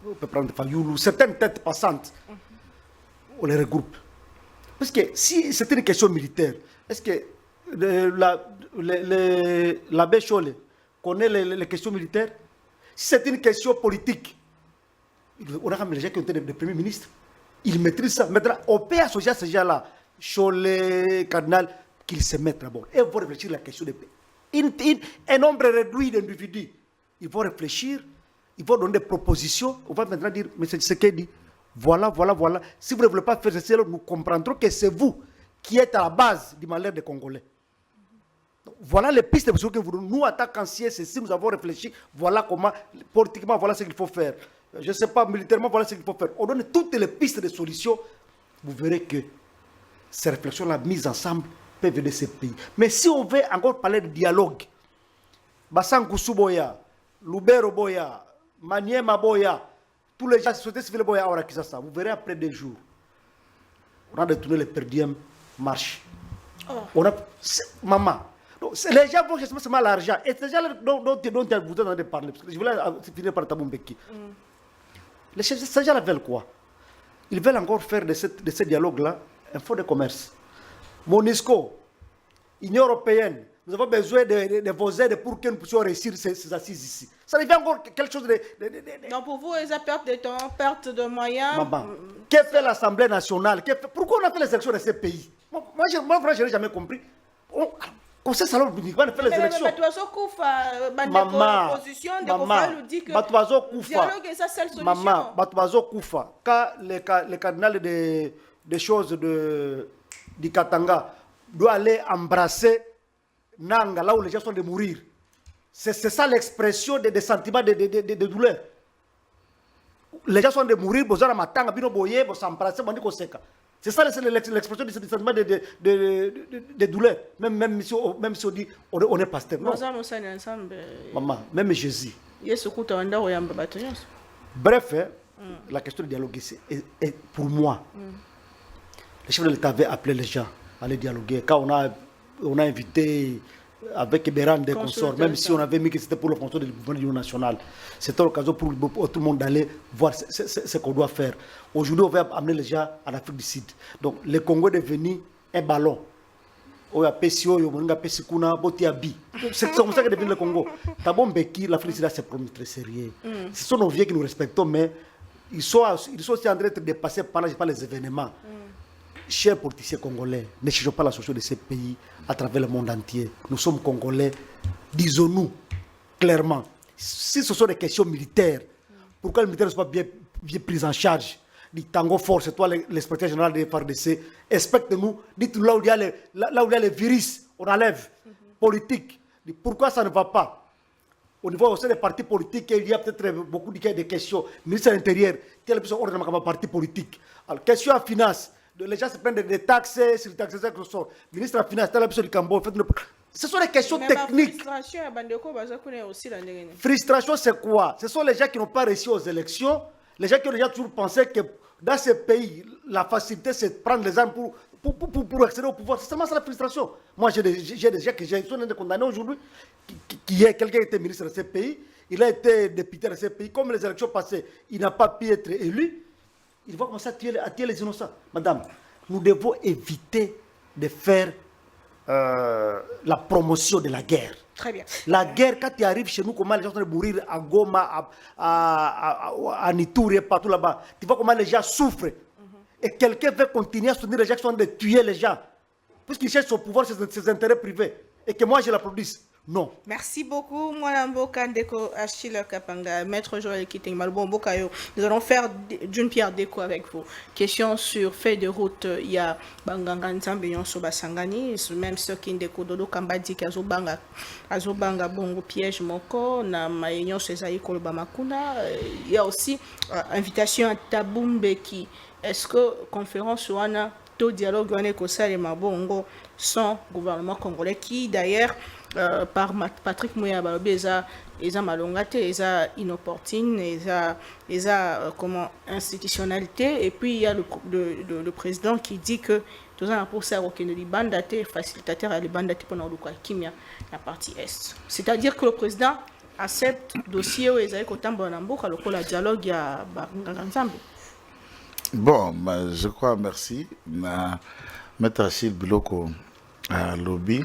on peut prendre Fayoulou, certaines têtes passantes, on les regroupe. Parce que si c'était une question militaire, est-ce que l'abbé Cholé connaît les questions militaires? Si c'est une question politique, on a les gens qui ont été des premiers ministres, ils maîtrisent ça. Maintenant, on peut associer à ces gens-là, Cholé, Cardinal, qu'ils se mettent d'abord. Et on va réfléchir à la question des pays. Un nombre réduit d'individus, ils vont réfléchir, ils vont donner des propositions. On va maintenant dire, mais c'est ce qu'il dit. Voilà. Si vous ne voulez pas faire ceci, nous comprendrons que c'est vous qui êtes à la base du malheur des Congolais. Donc, voilà les pistes de que vous nous attaquons anciens, ceci, nous avons réfléchi. Voilà comment, politiquement, voilà ce qu'il faut faire. Je ne sais pas, militairement, voilà ce qu'il faut faire. On donne toutes les pistes de solutions. Vous verrez que ces réflexions-là mises ensemble peuvent venir de ces pays. Mais si on veut encore parler de dialogue, Basankusu Boya, Lubero Boya, Maniema Boya, tous les gens de la société civile Boya, vous verrez après 2 jours, on a détourné les perdièmes marche. On a, maman, donc, les gens vont chercher seulement l'argent. Et ces gens dont vous êtes en train de parler, parce que je voulais finir par Tabumbeki. Ces gens veulent quoi? Ils veulent encore faire de ce dialogue-là un fonds de commerce. MONUSCO, Union européenne, nous avons besoin de vos aides pour que nous puissions réussir ces assises ici. Ça devient encore quelque chose de... Donc pour vous, ils ont perte de temps, perte de moyens. Maman, qu'est-ce que fait l'Assemblée nationale? Pourquoi on a fait les élections de ces pays? Moi, je n'ai jamais compris. Conseil salon uniquement fait les élections. Maman, Batuazo Koufa, quand le cardinal des choses du Katanga doit aller embrasser Nanga, là où les gens sont de mourir. C'est ça l'expression des sentiments de douleur. Les gens sont de mourir, ils sont matanga, bino boye, ils s'embrasser, c'est ça l'expression des sentiments de douleur. Même si on dit on est pasteur. Non. Maman, même Jésus. Bref, la question du dialogue est pour moi. Le chef de l'État avait appelé les gens à aller dialoguer. Quand on a invité avec Béran des consorts, même si on avait mis que c'était pour le contrôle du gouvernement national, c'était l'occasion pour tout le monde d'aller voir ce qu'on doit faire. Aujourd'hui, on va amener les gens en Afrique du Sud. Donc, le Congo est devenu un ballon. C'est comme ça que est devenu le Congo. Tabon Beki, l'Afrique du Sud, c'est promis très sérieux. Ce sont nos vieux que nous respectons, mais ils sont aussi en train de dépasser par les événements. Chers politiciens congolais, ne cherchons pas la solution de ces pays à travers le monde entier. Nous sommes Congolais, disons-nous clairement. Si ce sont des questions militaires, pourquoi les militaires ne sont pas bien pris en charge? Dit Tango Force, c'est toi l'inspecteur général des FARDC, inspecte-nous, dites-nous là où il y a les virus, on enlève. Politique, pourquoi ça ne va pas? Au niveau aussi des partis politiques, il y a peut-être beaucoup de questions. Ministre de l'Intérieur, quelle est le parti politique? Alors, question en finance, les gens se prennent des taxes, sur les taxes, ministre de la Finance, tel du Cambodge. Ce sont des questions techniques. Frustration, c'est quoi? Ce sont les gens qui n'ont pas réussi aux élections, les gens qui ont déjà toujours pensé que dans ce pays, la facilité, c'est de prendre les armes pour accéder au pouvoir. C'est seulement ça la frustration. Moi, j'ai des gens qui sont condamnés aujourd'hui, quelqu'un qui était ministre de ce pays, il a été député de ce pays. Comme les élections passées, il n'a pas pu être élu. Il va commencer à tuer les innocents. Madame, nous devons éviter de faire la promotion de la guerre. Très bien. La guerre, quand tu arrives chez nous, comment les gens vont mourir à Goma, à Nitouri et partout là-bas. Tu vois comment les gens souffrent. Et quelqu'un veut continuer à soutenir les gens qui sont en train de tuer les gens. Puisqu'il cherche son pouvoir, ses intérêts privés. Et que moi, je l'applaudisse. Non. Merci beaucoup, Mboka Ndeko Achille Kapanga, maître Joël Kiteng Malbo Mbokayo. Nous allons faire d'une pierre d'écho avec vous. Question sur fait de route, il y a Banganga Nzambe Nyonso Basangani, même ceux qui ndeko Dodo Kambadi qui azobanga bongo piège moko na mayenyo Sezaï Koloba Makuna. Il y a aussi invitation à Taboumbe qui est-ce que conférence wana to dialogue wana ko salema bongo sans gouvernement congolais qui d'ailleurs par Patrick Mouya Balobi eza malongate eza inopportune eza comment institutionnalité et puis il y a le président qui dit que tout ça pour ça aucun libandate facilitateur à libandate pendant le kimia la partie est, c'est-à-dire que le président accepte dossier où eza ko tamba na mboka lokola dialogue ya Nzambe. Bon, je crois, merci. Maître Achille Biloko à lobby.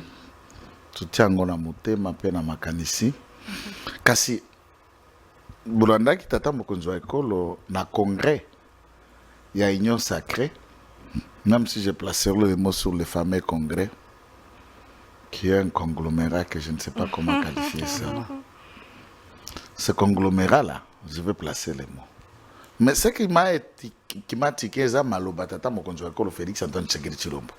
Tutiango na motema pe na makanisi. Kasi Bulanda ki tata mokonzi wa ekolo na congrès ya Union Sacrée, même si j'ai placé le mot sur le fameux congrès, qui est un conglomérat que je ne sais pas comment qualifier ça. Ce conglomérat-là, je vais placer les mots. Mais ce qui m'a tiqué, c'est Maloba Tata Mokonzi wa ekolo Félix Antoine Tshisekedi Tshilombo.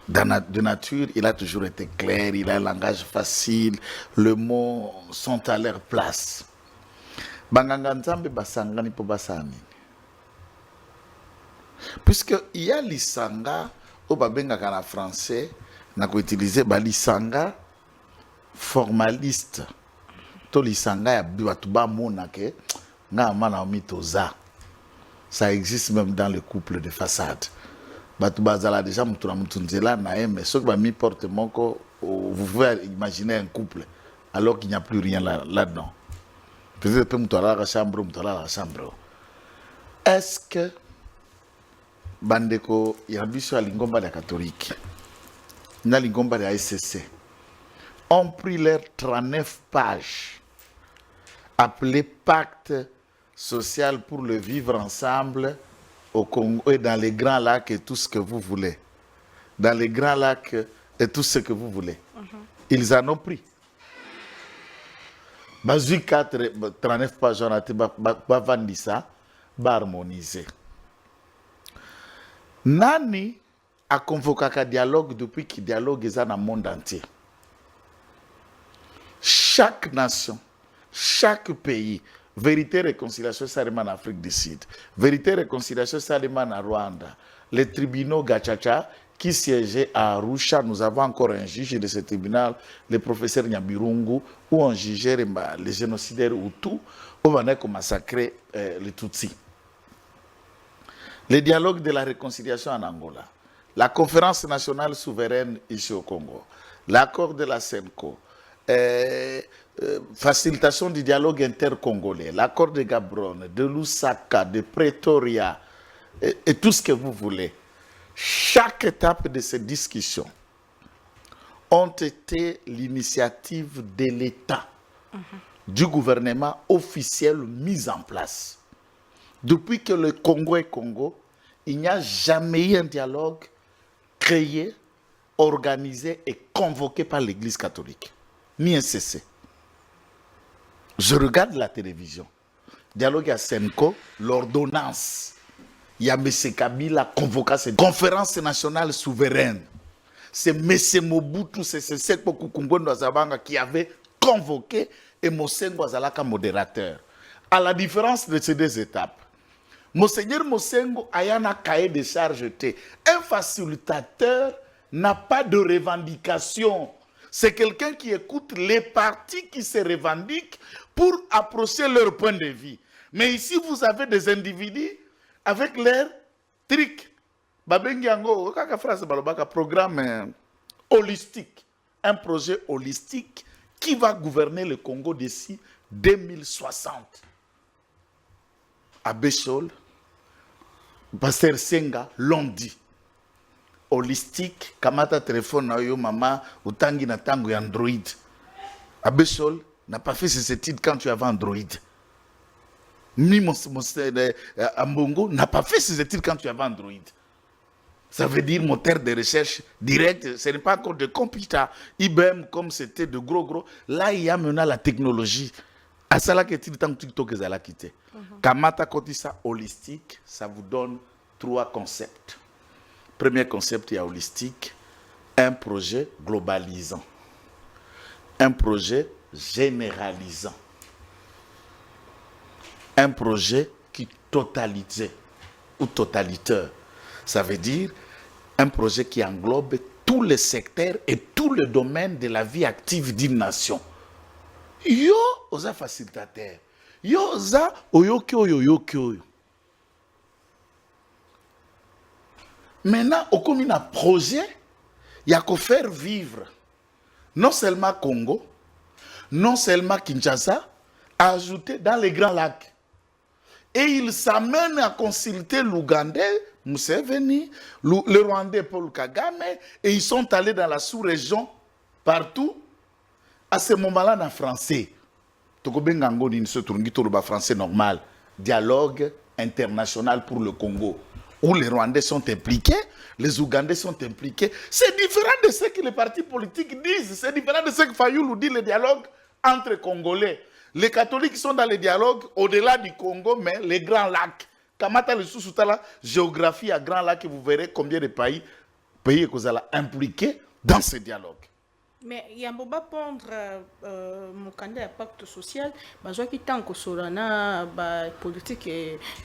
De nature, il a toujours été clair, il a un langage facile, les mots sont à leur place. Banganga Nzambe basangani po basani. Puisque il y a l'isanga au babenga en français, n'a qu'à utiliser l'isanga formaliste. To l'isanga ya batuba monake nga mana mitoza. Ça existe même dans le couple de façade. Batubazala déjà mutuna mutunzela na mais ceux qui mis porte moko, vous pouvez imaginer un couple alors qu'il n'y a plus rien là-dedans. Peut-être que mutala la chambre, est-ce que bandeko ya biso ya lingomba la catholique na lingomba la SCC ont pris leurs 39 pages appelées Pacte social pour le vivre ensemble au Congo et dans les grands lacs et tout ce que vous voulez. Dans les grands lacs et tout ce que vous voulez. Ils en ont pris. Bazui 4, 39 pages, on a été bavandisa, harmoniser. Nani a convoqué un dialogue depuis qu'il dialogue dans le monde entier. Chaque nation, chaque pays, vérité et réconciliation Salima en Afrique du Sud, vérité et réconciliation Salima en Rwanda, les tribunaux Gachacha qui siégeaient à Arusha, nous avons encore un juge de ce tribunal, le professeur Nyabirungu, où on jugeait les génocidaires Hutus, où on a massacré les Tutsis. Le dialogue de la réconciliation en Angola, la conférence nationale souveraine ici au Congo, l'accord de la CENCO, facilitation du dialogue intercongolais, l'accord de Gaborone, de Lusaka, de Pretoria, et tout ce que vous voulez. Chaque étape de ces discussions ont été l'initiative de l'État, du gouvernement officiel mis en place. Depuis que le Congo est Congo, il n'y a jamais eu un dialogue créé, organisé et convoqué par l'Église catholique, ni un CC. Je regarde la télévision. Dialogue à Senko, l'ordonnance. Il y a M. Kabila convoqué cette conférence nationale souveraine. c'est M. Mobutu, c'est Seko Kukumbondo Azabanga qui avait convoqué et Mosengo Azalaka modérateur. À la différence de ces deux étapes, Monseigneur Mosengo ayana cahier de charge. Un facilitateur n'a pas de revendication. C'est quelqu'un qui écoute les partis qui se revendiquent pour approcher leur point de vue. Mais ici, vous avez des individus avec leur trick. Babengiango, programme holistique. Un projet holistique qui va gouverner le Congo d'ici 2060. Abbé Chol, Pasteur Senga l'ont dit. Holistique, kamata téléphone na yo mama, utangi na tango Android. Abbé Chol n'a pas fait ses études quand tu avais Android. Ni Ambongo n'a pas fait ses études quand tu avais Android. Ça veut dire moteur de recherche direct, ce n'est pas encore de computer. IBM, comme c'était de gros. Là, il y a maintenant la technologie. À ça, là, que TikTok est à la quitter. Kamata Kotisa holistique, ça vous donne 3 concepts. Premier concept, il y a holistique, un projet globalisant, un projet généralisant, un projet qui totalisait ou totalitaire. Ça veut dire un projet qui englobe tous les secteurs et tous les domaines de la vie active d'une nation. Yo, oza facilitateur. Yo, oza oyoki. Maintenant, au comme un projet, il y a qu'à faire vivre non seulement Congo, non seulement Kinshasa, ajouter dans les Grands Lacs. Et il s'amène à consulter l'Ougandais, Museveni, le Rwandais Paul Kagame, et ils sont allés dans la sous-région, partout. À ce moment-là, en français, français normal, dialogue international pour le Congo, où les Rwandais sont impliqués, les Ougandais sont impliqués. C'est différent de ce que les partis politiques disent, c'est différent de ce que Fayoulou dit, le dialogue entre Congolais. Les catholiques sont dans le dialogue au-delà du Congo, mais les Grands Lacs. Kamata le sous-soutala, géographie à Grands Lacs, vous verrez combien de pays que vous allez impliquer dans ce dialogue. Mais il y a un pondre mon candidat à pacte social, besoin qui tant que solana politique,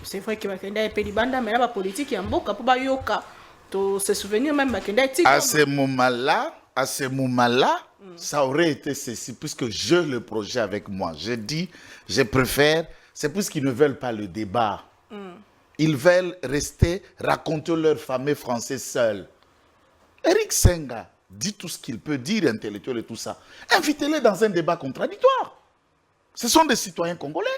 c'est vrai que ma candidat est pédibanda, mais la politique est en boka pour bayoka. To se souvenir même ma candidat. À ce moment-là, ça aurait été ceci, puisque j'ai le projet avec moi. Je dis, je préfère, c'est puisqu'ils ne veulent pas le débat. Ils veulent rester, raconter leur fameux français seul. Eric Senga dit tout ce qu'il peut dire, intellectuel et tout ça. Invitez-les dans un débat contradictoire. Ce sont des citoyens congolais.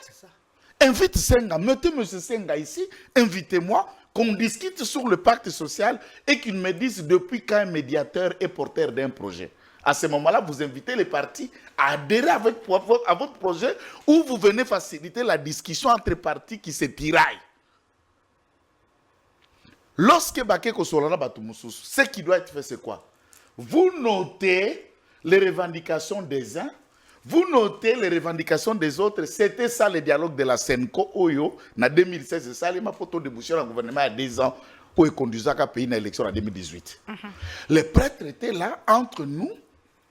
Invite Senga, mettez M. Senga ici, invitez-moi, qu'on discute sur le pacte social et qu'il me dise depuis quand un médiateur est porteur d'un projet. À ce moment-là, vous invitez les partis à adhérer à votre projet ou vous venez faciliter la discussion entre partis qui se tiraillent. Lorsque Bakeko Solana Batumoussous, ce qui doit être fait, c'est quoi? Vous notez les revendications des uns, vous notez les revendications des autres. C'était ça le dialogue de la Senko Oyo, en 2016. C'est ça, les photo de Boucher, le gouvernement a 10 ans, pour conduire le pays dans l'élection en 2018. Les prêtres étaient là, entre nous,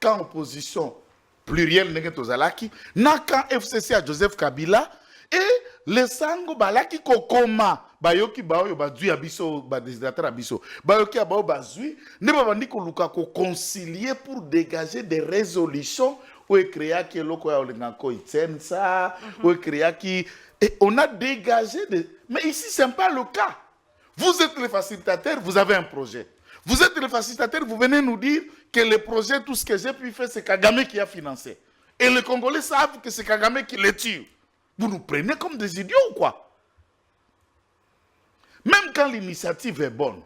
quand opposition plurielle Negetozalaki, n'a quand FCC à Joseph Kabila, et les sango balaki kokoma bayoki baoyo bazui abiso ba désirateur abiso bayoki abao bazui ne babandi ko luka ko concilier pour dégager des résolutions ou créer qui loko ya olenganko itsensa ou créer qui et on a dégagé des mais ici c'est pas le cas. Vous êtes le facilitateur, vous avez un projet. Vous êtes le facilitateur, vous venez nous dire que le projet, tout ce que j'ai pu faire, c'est Kagame qui a financé. Et les Congolais savent que c'est Kagame qui les tue. Vous nous prenez comme des idiots ou quoi? Même quand l'initiative est bonne,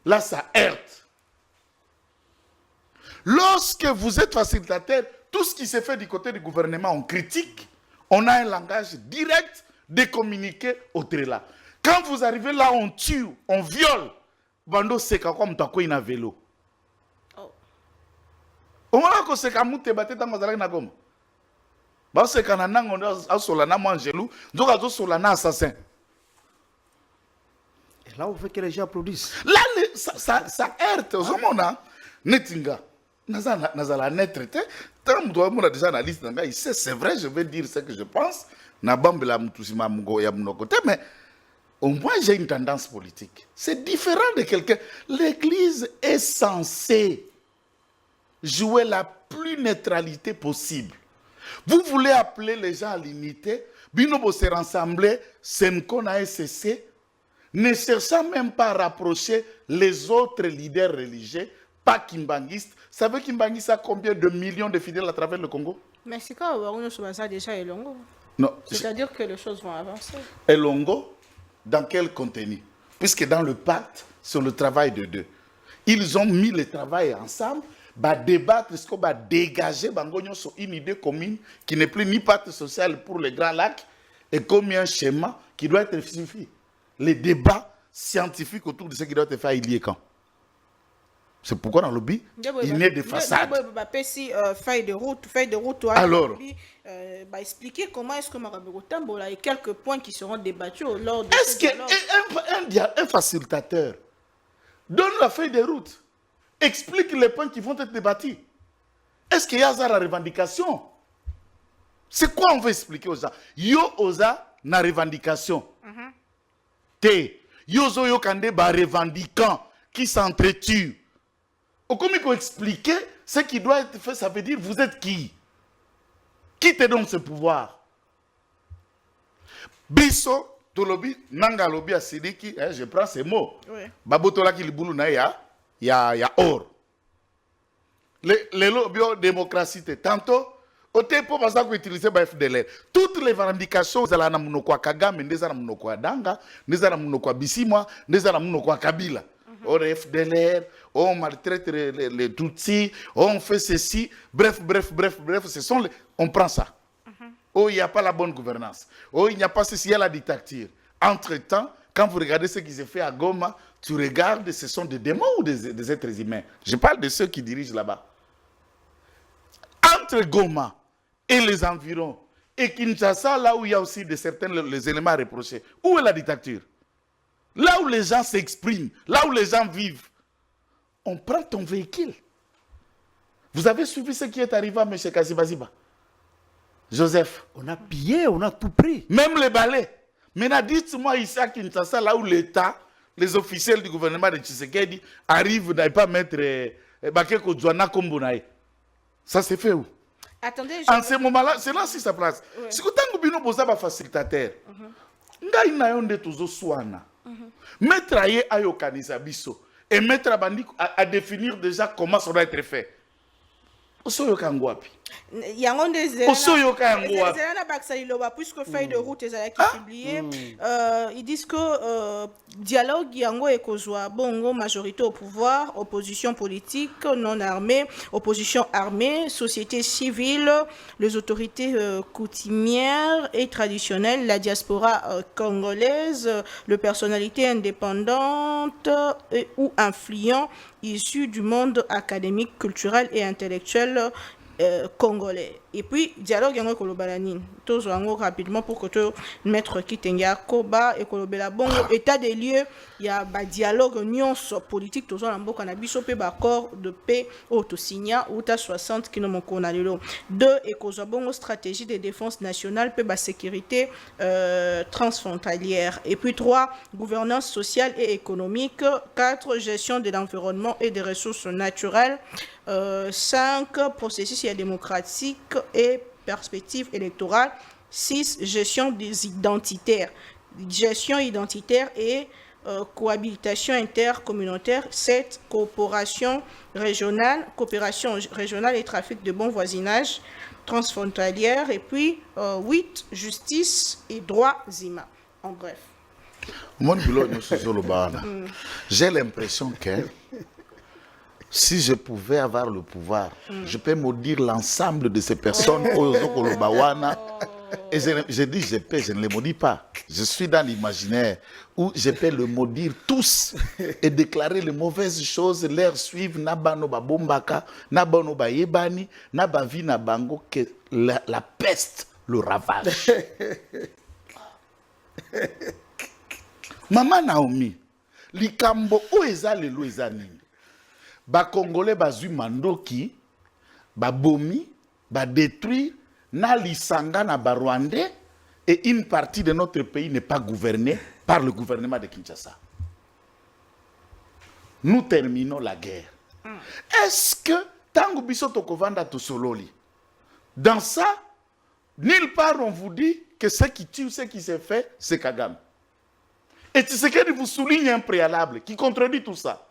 là ça heurte. Lorsque vous êtes facilitateur, tout ce qui s'est fait du côté du gouvernement, on critique, on a un langage direct de communiquer au-delà. Quand vous arrivez là, on tue, on viole. Bando seka kwa mtako ina vélo. Omala ko seka mute bateta ngozala na goma. Ba seka na nango asola na mangelu, nzoka zo sola na assassin. Et là on veut que les gens applaudissent. Là ça heurte aux hommes. Netinga. Nazala net traité. Tant que moi déjà analyse, il sait, c'est vrai, je vais dire ce que je pense. Nabambe la moutousima mungo ya mon côté, mais au moins j'ai une tendance politique. C'est différent de quelqu'un. L'Église est censée jouer la plus neutralité possible. Vous voulez appeler les gens à l'unité, Binobo se rassembler, Senko na SCC, ne cherchant même pas à rapprocher les autres leaders religieux, pas kimbanguistes. Vous savez Kimbanguiste a combien de millions de fidèles à travers le Congo? Mais c'est quand on a déjà Elongo. Non. C'est-à-dire que les choses vont avancer. Elongo, dans quel contenu? Puisque dans le pacte sur le travail de deux, ils ont mis le travail ensemble, bah débattre, ce qu'on va dégager, sur une idée commune qui n'est plus ni pacte social pour les Grands Lacs et comme un schéma qui doit être suffi. Les débats scientifiques autour de ce qui doit être fait, il y est quand? C'est pourquoi dans le lobby, il n'y a des façades. Feuille de route. Alors, expliquer comment est-ce que Marabogotambola et quelques points qui seront débattus lors de est-ce qu'un facilitateur donne la feuille de route, explique les points qui vont être débattus? Est-ce qu'il y a la revendication? C'est quoi on veut expliquer aux gens? Yo oza na revendication. Te yo zo yo kande ba revendiquant qui s'entretue. Comme il faut expliquer ce qui doit être fait, ça veut dire vous êtes qui? Qui te donne ce pouvoir? Biso, Tolobi, Nanga Lobi Asidiki, je prends ces mots. Babotola qui liboulou na ya or. Les lobbies démocratie, tantôt, au tempo, parce qu'on utilise le FDLR. Toutes les revendications, nous allons nous Kagame, nous allons nous Danga, nous allons nous Bisimwa, nous allons nous Kabila. On FDLR, on maltraite les Tutsis, on fait ceci, bref, on prend ça. Oh, il n'y a pas la bonne gouvernance. Oh, il n'y a pas ceci, il y a la dictature. Entre-temps, quand vous regardez ce qui s'est fait à Goma, tu regardes, ce sont des démons ou des êtres humains? Je parle de ceux qui dirigent là-bas. Entre Goma et les environs, et Kinshasa, là où il y a aussi certains les éléments reprochés, où est la dictature? Là où les gens s'expriment, là où les gens vivent, on prend ton véhicule. Vous avez suivi ce qui est arrivé à M. Kazibaziba? Joseph. On a pillé, on a tout pris. Même les balais. Maintenant, dites-moi ici à Kinshasa, là où l'État, les officiels du gouvernement de Tshisekedi arrivent à ne pas mettre Bakeko Djouana Kombonaï. Ça s'est fait où? Attendez, en ce moment-là, c'est là si ça place. Si vous avez un facilitateur, mettre à Yokanisa Biso et mettre à définir déjà comment ça doit être fait. Puisque feuille de route est publiée, ils disent que dialogue yango et kozwa bongo majorité au pouvoir, opposition politique non armée, opposition armée, société civile, les autorités coutumières et traditionnelles, la diaspora congolaise, les personnalités indépendantes ou influents issus du monde académique, culturel et intellectuel congolais. Et puis, dialogue yango kolobalani. Tous yango rapidement pour que tu maître Kitenga Koba et kolobela bongo état des lieux, il y a ba dialogue nyonso politique tous en mboka na biso pe ba accord de paix au to signa ou ta 60 kino moko na lelo. 2 et kozwa bongo stratégie de défense nationale pe ba sécurité transfrontalière. Et puis 3 gouvernance sociale et économique, 4 gestion de l'environnement et des ressources naturelles, 5 processus démocratique et perspective électorale, 6 gestion des identitaires, gestion identitaire et cohabitation intercommunautaire, 7 coopération régionale et trafic de bon voisinage transfrontalière, et puis 8 justice et droits humains. En bref. J'ai l'impression que si je pouvais avoir le pouvoir, je peux maudire l'ensemble de ces personnes aux Okolobawana. Et je dis je peux, je ne les maudis pas. Je suis dans l'imaginaire où je peux le maudire tous et déclarer les mauvaises choses, leur suivre, nabano babombaka, nabano bayebani, nabavi nabango, que la peste le ravage. Maman Naomi, likambo o eza lelo eza nini? ba Congolais bazui mandoki, ba bomi, ba détruire, na lisanga na ba Rwandais, et une partie de notre pays n'est pas gouvernée par le gouvernement de Kinshasa. Nous terminons la guerre. Est-ce que tango biso tokovanda to sololi? Dans ça, nulle part on vous dit que ce qui tue, ce qui se fait, c'est Kagame. Et Tshisekedi vous souligne un préalable qui contredit tout ça.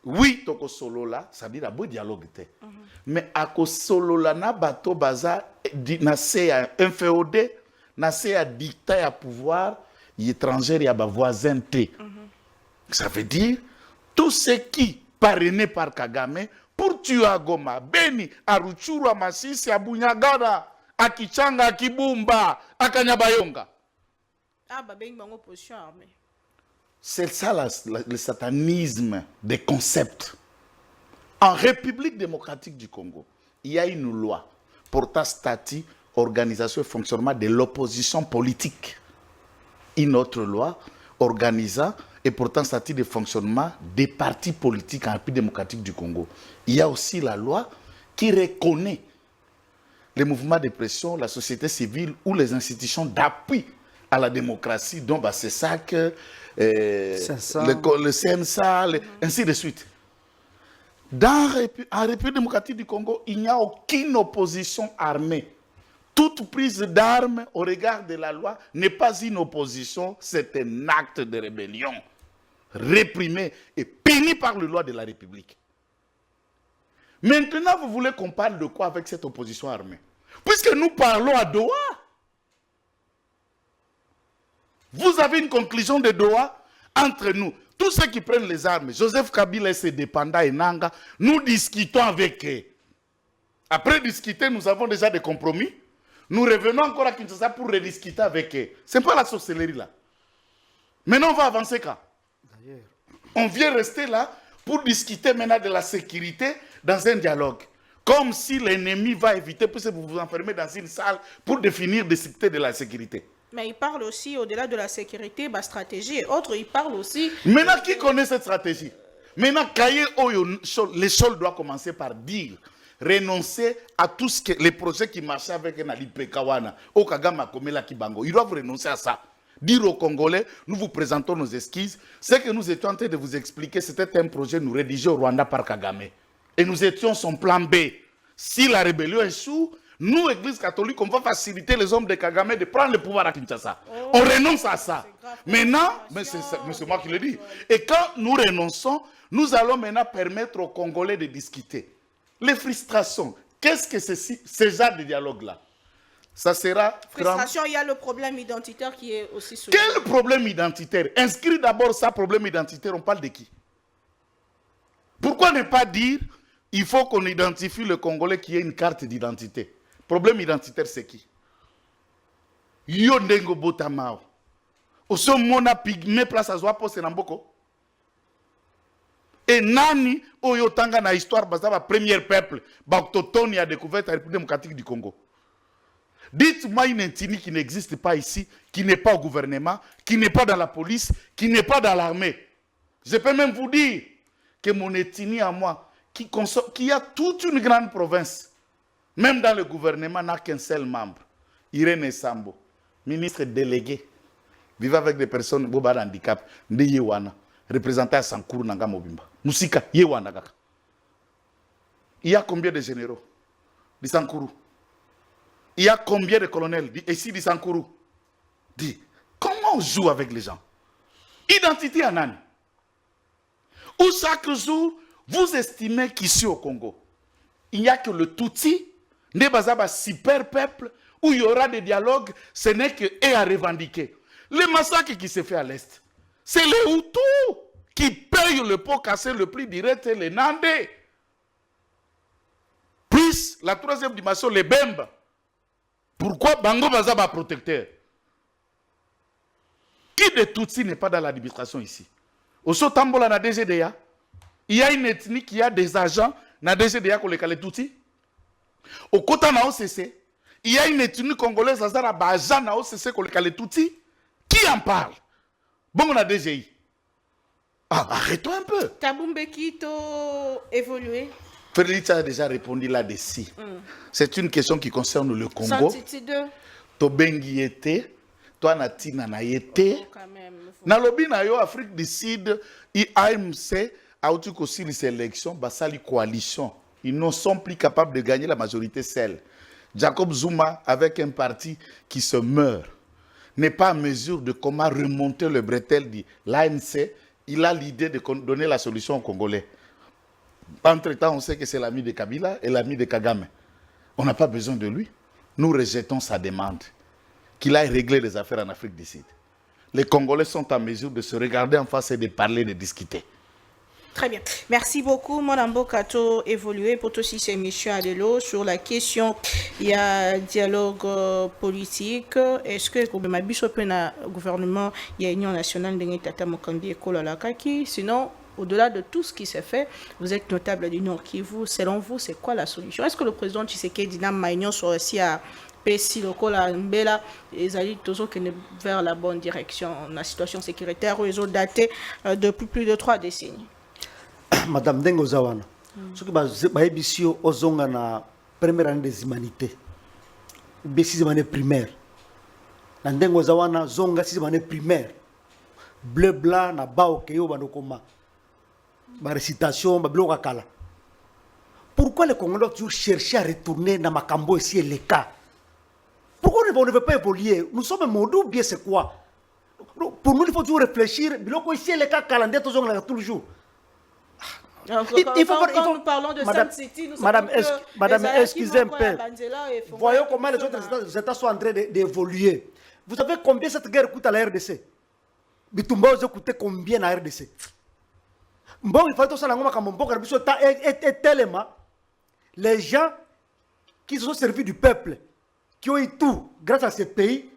Oui, toko solola, ça veut dire un beau dialogue. Mais à ko solola na bato baza na se un féodé, na se a dictat à pouvoir étranger et à voisin T. Ça veut dire tout ce qui parrainé par Kagame pour tuer à Goma, Beni, à Rutshuru, à Masisi, à Bunyagara, à Kichanga, à Kibumba, à Kanyabayonga. Ah, bah, ben, une opposition armée. C'est ça le satanisme des concepts. En République démocratique du Congo, il y a une loi portant statut, organisation et fonctionnement de l'opposition politique. Une autre loi organisant et portant statut de fonctionnement des partis politiques en République démocratique du Congo. Il y a aussi la loi qui reconnaît les mouvements de pression, la société civile ou les institutions d'appui à la démocratie, dont bah, c'est ça que le CNSA, ainsi de suite. En République démocratique du Congo, il n'y a aucune opposition armée. Toute prise d'armes au regard de la loi n'est pas une opposition, c'est un acte de rébellion réprimé et puni par la loi de la République. Maintenant, vous voulez qu'on parle de quoi avec cette opposition armée? Puisque nous parlons à Doha. Vous avez une conclusion de Doha entre nous. Tous ceux qui prennent les armes, Joseph Kabila et ses dépendants et Nanga, nous discutons avec eux. Après discuter, nous avons déjà des compromis. Nous revenons encore à Kinshasa pour rediscuter avec eux. Ce n'est pas la sorcellerie là. Maintenant, on va avancer quand? On vient rester là pour discuter maintenant de la sécurité dans un dialogue. Comme si l'ennemi va éviter, puisque vous vous enfermez dans une salle pour définir discuter de la sécurité. Mais il parle aussi, au-delà de la sécurité, bah, stratégie et autres, il parle aussi... Maintenant, qui connaît cette stratégie? Maintenant, les choses doivent commencer par dire, renoncer à tout ce que les projets qui marchaient avec Nali Pekawana, au Kagame Komela Kibango. Ils doivent renoncer à ça. Dire aux Congolais, nous vous présentons nos esquisses. Ce que nous étions en train de vous expliquer, c'était un projet nous rédigé au Rwanda par Kagame. Et nous étions son plan B. Si la rébellion échoue, nous, Église catholique, on va faciliter les hommes de Kagame de prendre le pouvoir à Kinshasa. On renonce à ça. Maintenant, mais c'est moi qui le dis. Et quand nous renonçons, nous allons maintenant permettre aux Congolais de discuter. Les frustrations, qu'est-ce que c'est ce genre de dialogue-là? Ça sera... Frustration, il y a le problème identitaire qui est aussi soulevé. Quel problème identitaire? Inscrit d'abord ça, problème identitaire, on parle de qui? Pourquoi ne pas dire, il faut qu'on identifie le Congolais qui ait une carte d'identité? Problème identitaire, c'est qui? Yo ndengo botamao. Oso mona pigme place à Zwapo Senamboko. Et nani oyo tanga na histoire bazaba premier peuple ba autochtone a découvert la République démocratique du Congo. Dites-moi une ethnie qui n'existe pas ici, qui n'est pas au gouvernement, qui n'est pas dans la police, qui n'est pas dans l'armée. Je peux même vous dire que mon ethnie à moi, qui a toute une grande province, même dans le gouvernement, n'a qu'un seul membre, Irène Sambo, ministre délégué, vivant avec des personnes boba handicap, de Yewana, représenté à Sankuru Nanga Mobimba. Musika, Yewana Gaka. Il y a combien de généraux de Sankuru? Il y a combien de colonels ici de Sankuru? Dis, comment on joue avec les gens? Identité à Nani? Ou chaque jour, vous estimez qu'ici au Congo, il n'y a que le Tutsi, Nebazaba super peuple, où il y aura des dialogues, ce n'est que eux à revendiquer. Le massacre qui se fait à l'Est, c'est les Hutus qui payent le pot cassé le plus direct, et les Nandais. Plus la troisième dimension, les Bemba. Pourquoi Bango Bazaba protecteur? Qui de Tutsi n'est pas dans l'administration ici? Au Sotambola, na DGDA, il y a une ethnie qui a des agents na DGDA qu'on les Tutsi. Au Kota na OCC, il y a une ethnie congolaise à Bajan na OCC qu'on les Tutsi. Qui en parle? Bon, on a DGI. Ah, arrêtons un peu. Tabumbeki to évolué. Félix a déjà répondu là-dessus. C'est une question qui concerne le Congo. Tobengi était, toi Natina na été. Nalobi na yo Afrique du Sud, AMC a eu aussi les élections, basali coalition. Ils ne sont plus capables de gagner la majorité seule. Jacob Zuma, avec un parti qui se meurt, n'est pas en mesure de comment remonter le bretelle de l'ANC. Il a l'idée de donner la solution aux Congolais. Entre-temps, on sait que c'est l'ami de Kabila et l'ami de Kagame. On n'a pas besoin de lui. Nous rejetons sa demande qu'il aille régler les affaires en Afrique du Sud. Les Congolais sont en mesure de se regarder en face et de parler, de discuter. Très bien. Merci beaucoup. Mon Kato évolué pour toutes ces émissions à l'élo sur la question. Il y a dialogue politique. Est-ce que le gouvernement, il y a Union nationale de Tata Mokambi et Kola Kaki? Sinon, au-delà de tout ce qui s'est fait, vous êtes notable du Nord Kivu. Selon vous, c'est quoi la solution? Est-ce que le président Tshisekedi Dina Maignan soit aussi à Pessi, Lokola, Mbela, ils allaient toujours vers la bonne direction? La situation sécuritaire, ils ont daté depuis plus de 3 décennies. Madame Dengo Zawana, ce qui est ici aux na première année des humanités, ou 6e année primaire. Dans Dengo Zawana, zonga 6e année primaire. Bleu blanc na bao keyo banokoma. Ma récitation, ma bloc akala. Pourquoi les Congolais ont toujours cherché à retourner dans Makambo ici et les cas? Pourquoi on ne veut pas évoluer? Nous sommes un monde ou bien c'est quoi? Pour nous, il faut toujours réfléchir. Bloc ici et les cas, calendrier, tout le jour. Quand nous parlons de Sun City, nous Madame, excusez un peu. Voyons comment les autres États sont en train d'évoluer. Vous savez combien cette guerre coûte à la RDC? Bitumba a coûté combien à la RDC? Bon, il faut que ça soit tellement les gens qui se sont servis du peuple, qui ont eu tout grâce à ces pays,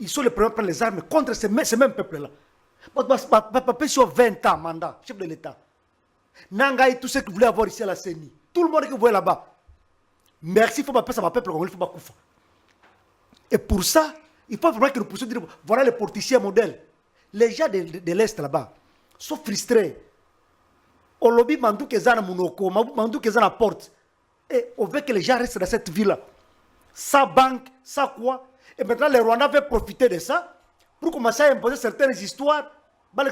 ils sont les premiers à prendre les armes contre ces mêmes peuples-là. Papa sur 20 ans, mandat, chef de l'État. Nangaï, tous ceux qui voulaient avoir ici à la CENI, tout le monde qui voulait là-bas. Merci, il faut passer à ma peuple, il faut pas. Et pour ça, il faut vraiment que nous puissions dire, voilà les politiciens modèles. Les gens de l'Est là-bas sont frustrés. Au lobby, mandou kezana monoko, mandou kezana porte. Et on veut que les gens restent dans cette ville-là. Sa banque, ça quoi. Et maintenant, les Rwandais veulent profiter de ça pour commencer à imposer certaines histoires. Il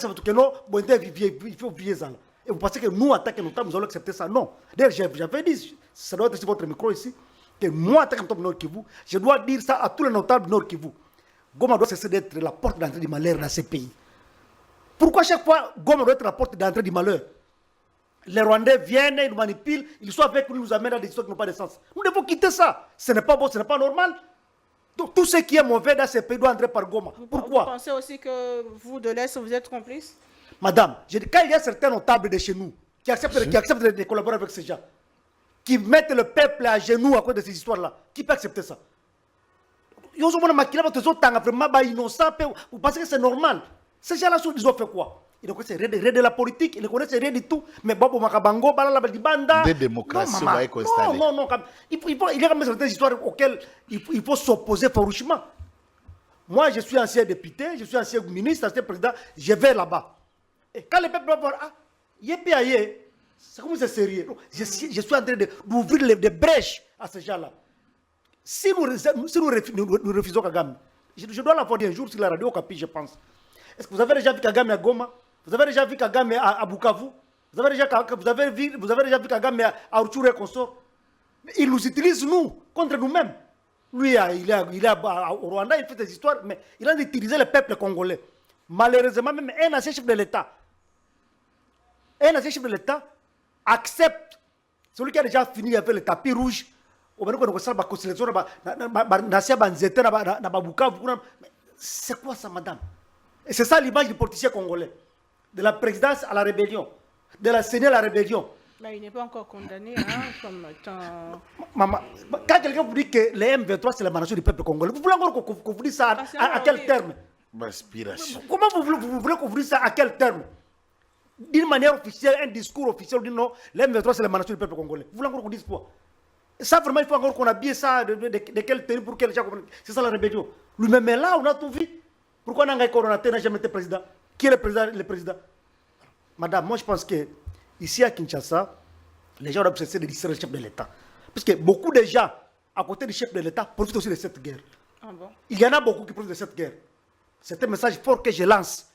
faut oublier ça. Et vous pensez que nous, en tant que nous allons accepter ça? Non. D'ailleurs, j'avais dit, ça doit être sur votre micro ici, que moi, en tant que notable Nord Kivu, je dois dire ça à tous les notables Nord Kivu. Goma doit cesser d'être la porte d'entrée du malheur dans ces pays. Pourquoi chaque fois Goma doit être la porte d'entrée du malheur? Les Rwandais viennent, ils nous manipulent, ils sont avec nous, ils nous amènent à des histoires qui n'ont pas de sens. Nous devons quitter ça. Ce n'est pas bon, ce n'est pas normal. Donc tout ce qui est mauvais dans ces pays doit entrer par Goma. Pourquoi? Vous pensez aussi que vous, de l'Est, vous êtes complices? Madame, je dis, quand il y a certains notables de chez nous qui acceptent de collaborer avec ces gens, qui mettent le peuple à genoux à cause de ces histoires-là, qui peut accepter ça? Vous pensez que c'est normal? Ces gens-là, ils ont fait quoi? Ils ne connaissent rien de la politique, ils ne connaissent rien du tout. Mais Bobo Makabango, Balala, des démocraties va être installées. Non. Il y a même certaines histoires auxquelles il faut s'opposer farouchement. Moi, je suis ancien député, je suis ancien ministre, ancien président, je vais là-bas. Et quand le peuple va voir, c'est comme c'est sérieux. Je suis en train d'ouvrir des brèches à ces gens-là. Si nous refusons Kagame, je dois l'avoir dit un jour sur la radio au Capi, je pense. Est-ce que vous avez déjà vu Kagame à Goma? Vous avez déjà vu Kagame à Bukavu? Vous avez déjà vu Kagame à Rutshuru et consort? Il nous utilise, nous, contre nous-mêmes. Lui, il est au Rwanda, il fait des histoires, mais il a utilisé le peuple congolais. Malheureusement, même un ancien chef de l'État, accepte, celui qui a déjà fini avec le tapis rouge, c'est quoi ça, madame? Et c'est ça l'image du politicien congolais. De la présidence à la rébellion, de la CENI à la rébellion. Mais il n'est pas encore condamné, comme étant... Maman, quand quelqu'un vous dit que les M23 c'est l'émanation du peuple congolais, vous voulez encore qu'on vous dise ça à quel terme? Aspiration. Comment vous voulez qu'on vous dise ça à quel terme? D'une manière officielle, un discours officiel, on dit non, les M23 c'est l'émanation du peuple congolais. Vous voulez encore qu'on dise quoi? Ça vraiment, il faut encore qu'on habille ça de quel terme pour quel gens. C'est ça la rébellion. Lui-même est là, on a tout vu. Pourquoi Nangaï Koronaté n'a jamais été président? Qui est le président? Madame, moi je pense que ici à Kinshasa, les gens doivent cesser de distraire le chef de l'État. Parce que beaucoup de gens, à côté du chef de l'État, profitent aussi de cette guerre. Ah bon? Il y en a beaucoup qui profitent de cette guerre. C'est un message fort que je lance.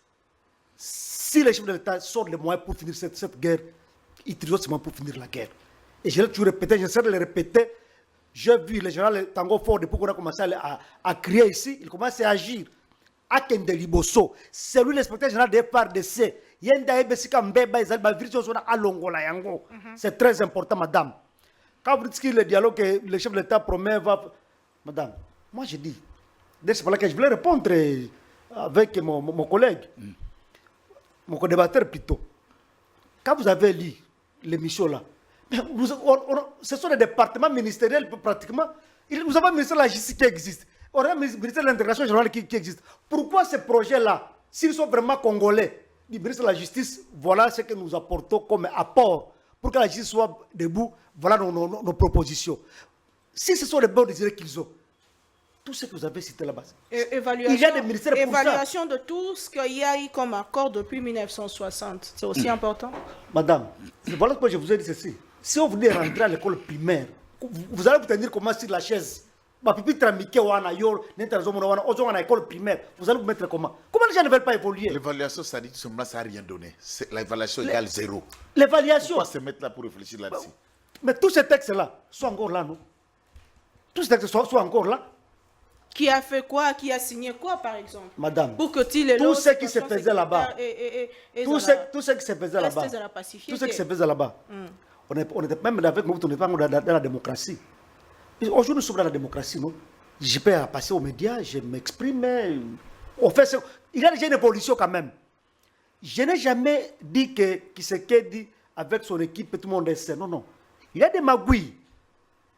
Si le chef de l'État sort les moyens pour finir cette guerre, il utilise aussi pour finir la guerre. Et je l'ai toujours répété, j'essaie de le répéter. J'ai vu le général Tango Ford, depuis qu'on a commencé à crier ici, il commence à agir. Akende Liboso, c'est lui l'inspecteur général des FARDC. C'est très important, madame. Quand vous dites que le dialogue que le chef de l'État promet va... Madame, moi je dis, c'est pour laquelle je voulais répondre avec mon collègue, mon co-débatteur plutôt. Quand vous avez lu l'émission là, ce sont des départements ministériels pratiquement. Nous avons un ministère de la justice qui existe. On a un ministère de l'intégration générale qui existe. Pourquoi ces projets-là, s'ils sont vraiment congolais, du ministère de la justice, voilà ce que nous apportons comme apport pour que la justice soit debout, voilà nos propositions. Si ce sont les bons désirés qu'ils ont, tout ce que vous avez cité là-bas, il y a des ministères pour ça. Évaluation de tout ce qu'il y a eu comme accord depuis 1960, c'est aussi important? Madame, voilà pourquoi je vous ai dit ceci. Si on voulait rentrer à l'école primaire, vous allez vous tenir comment sur la chaise. Vous allez vous mettre comment? Comment les gens ne veulent pas évoluer? L'évaluation, ça dit que ça n'a rien donné. L'évaluation égale zéro. L'évaluation. Pourquoi se mettre là pour réfléchir là-dessus? Mais tous ces textes-là sont encore là, non? Tous ces textes sont encore là. Qui a fait quoi? Qui a signé quoi, par exemple? Madame, pour que tout ce qui se faisait là-bas, tout ce qui se faisait là-bas, tout ce qui se faisait là-bas, on était même avec nous, on n'est pas dans la démocratie. Aujourd'hui, nous sommes dans la démocratie, non? Je peux passer aux médias, je m'exprime, il y a déjà une évolution quand même. Je n'ai jamais dit que Tshisekedi, avec son équipe, tout le monde est sain. Non, non. Il y a des magouilles.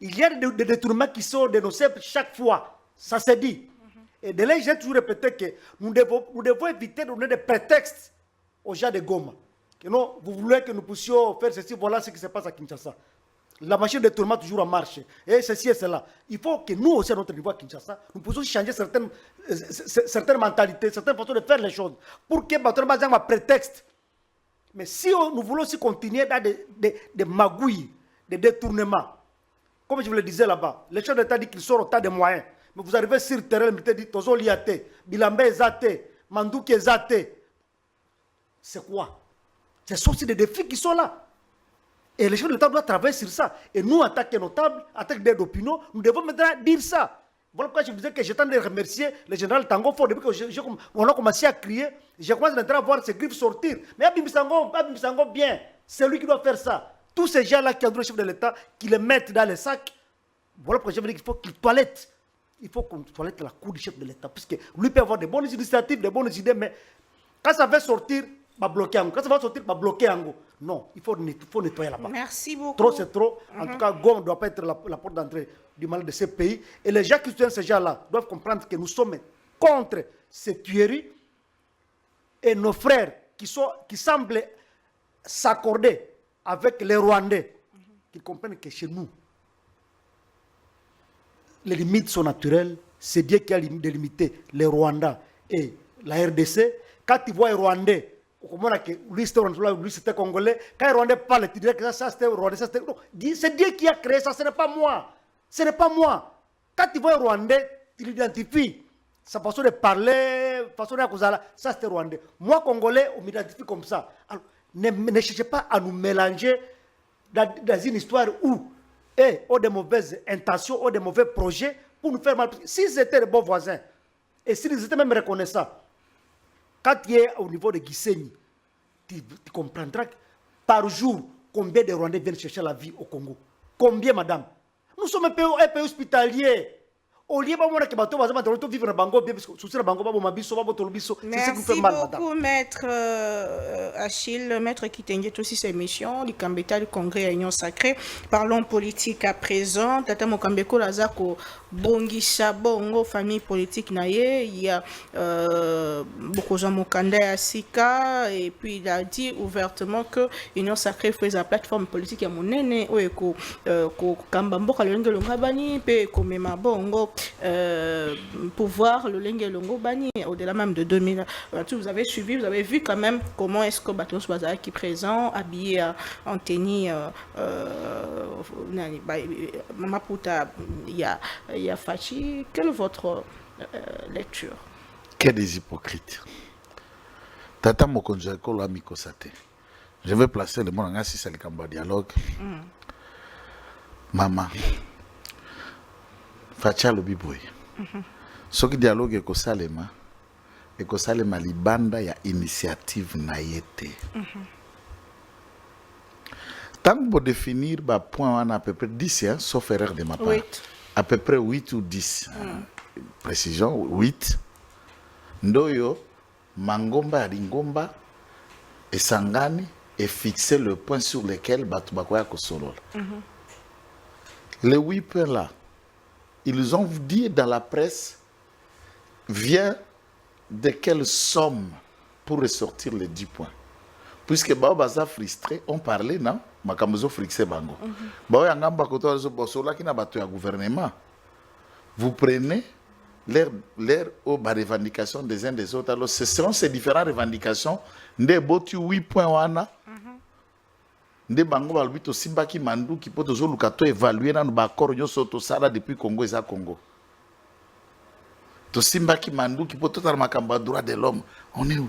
Il y a des détournements qui sont dénoncés chaque fois. Ça s'est dit. Et de là, j'ai toujours répété que nous devons éviter de donner des prétextes aux gens de Goma. Que non, vous voulez que nous puissions faire ceci, voilà ce qui se passe à Kinshasa. La machine de tournement toujours en marche. Et ceci et cela. Il faut que nous aussi, à notre niveau à Kinshasa, nous puissions changer certaines mentalités, certaines façons de faire les choses. Pour que Baton Bazang ait un prétexte. Mais si nous voulons aussi continuer dans des magouilles, des détournements, comme je vous le disais là-bas, le chef d'État dit qu'il sort autant de moyens. Mais vous arrivez sur le terrain, vous dites Tozo Liate, Bilambe Zate, Mandouke Zate. C'est quoi? Ce sont aussi des défis qui sont là. Et les chefs de l'État doivent travailler sur ça. Et nous, en tant que notables, en tant que des d'opinion, nous devons maintenant dire ça. Voilà pourquoi je vous disais que j'étais en train de remercier le général Tango Ford. Depuis qu'on a commencé à crier, j'ai commencé à voir ses griffes sortir. Mais Abim Sango, bien, c'est lui qui doit faire ça. Tous ces gens-là qui ont le chef de l'État, qui les mettent dans les sacs, voilà pourquoi je veux dire qu'il faut qu'ils toilettent. Il faut qu'on toilette la cour du chef de l'État. Parce que lui peut avoir des bonnes initiatives, des bonnes idées, mais quand ça va sortir, va bloquer en go. Quand ça va sortir, va bloquer en go. Non, il faut nettoyer là-bas. Merci beaucoup. Trop, c'est trop. En tout cas, Goma ne doit pas être la porte d'entrée du mal de ce pays. Et les gens qui soutiennent ces gens-là doivent comprendre que nous sommes contre ces tueries. Et nos frères qui semblent s'accorder avec les Rwandais, qu'ils comprennent que chez nous, les limites sont naturelles. C'est Dieu qui a délimité les Rwandais et la RDC. Quand ils voient les Rwandais, lui c'était Congolais, quand les Rwandais parlent, tu dirais que ça c'était Rwandais, ça c'était... C'est Dieu qui a créé ça, ce n'est pas moi. Ce n'est pas moi. Quand tu vois les Rwandais, tu l'identifie. Sa façon de parler, façon de ça c'était Rwandais. Moi, Congolais, on m'identifie comme ça. Alors, ne cherchez pas à nous mélanger dans une histoire où ont des mauvaises intentions, ont des mauvais projets pour nous faire mal. S'ils étaient de bons voisins, et s'ils étaient même reconnaissants, quand tu es au niveau de Gisenyi, tu comprendras par jour combien de Rwandais viennent chercher la vie au Congo. Combien, madame? Nous sommes un pays hospitalier. Merci beaucoup, maître Achille, maître Kitenge, aussi ces missions, du Kambeta, du Congrès à Union Sacrée. Parlons politique à présent. Tata Mokambeko Lazako, Bongisha, Bongo, famille politique naïe. Il y a beaucoup de gens Mokanda à Sika, et puis il a dit ouvertement que Union Sacrée fait sa plateforme politique à mon aîné, ou Kambambo, Kalongo, Longabani, Pe Komema Bongo. pouvoir le Lengue Longo Bani, au-delà même de 2000. Vous avez suivi, vous avez vu quand même comment est-ce que Batos Bazar qui est présent, habillé en tenue Maputa, il y a Fachi. Quelle est votre lecture? Quel des hypocrites. Tata Mokonjako l'a mikosate. Je vais placer le mot en si c'est le Kamba dialogue. Maman. Facha le biboy. Ce qui dialogue est Salema. Et que Salema libanda ya initiative naïete. Tant que pour définir, point on a à peu près 10, hein, sauf erreur de ma part. 8. À peu près 8 ou 10. Précision, 8. Ndoyo, Mangomba, Ringomba, et Sangani, et fixer le point sur lequel Batubakoya Kosolo. Les 8 points là, ils ont dit dans la presse, vient de quelle somme pour ressortir les 10 points. Puisque Baobaza frustré, on parlait, non? Makamuzo frixé bango. Baoyangamba koto bosola qui n'a battu un gouvernement. Vous prenez les revendications des uns des autres. Alors, ce seront ces différentes revendications. Nde botu 8 points wana. Nde bango balbito simba ki mandu qui peut toujours lukato évaluer dans le accord nyoso sala depuis Congo et Congo. To simba ki mandu qui peut totalement makamba droit de l'homme. On est où?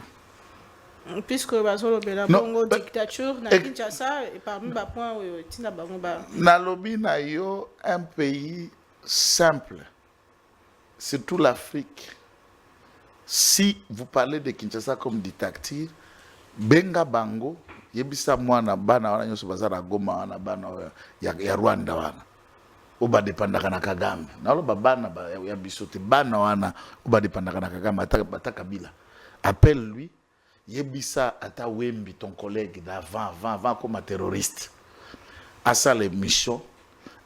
Puisque Bazolo Bela Bongo dictature na Kinshasa et parmi ba point tina bango ba. Na lobi na yo un pays simple. Surtout l'Afrique. Si vous parlez de Kinshasa comme dictature, benga bango yebisa mwana bana wana nyoso bazara Goma wana bana ya Rwanda wana oba dependaka na Kagame na lo bana ya bisote bana wana oba dependaka na Kagame ata Kabila appelle lui yebisa ata Wembi ton collègue d'avant comme un terroriste à ça les missions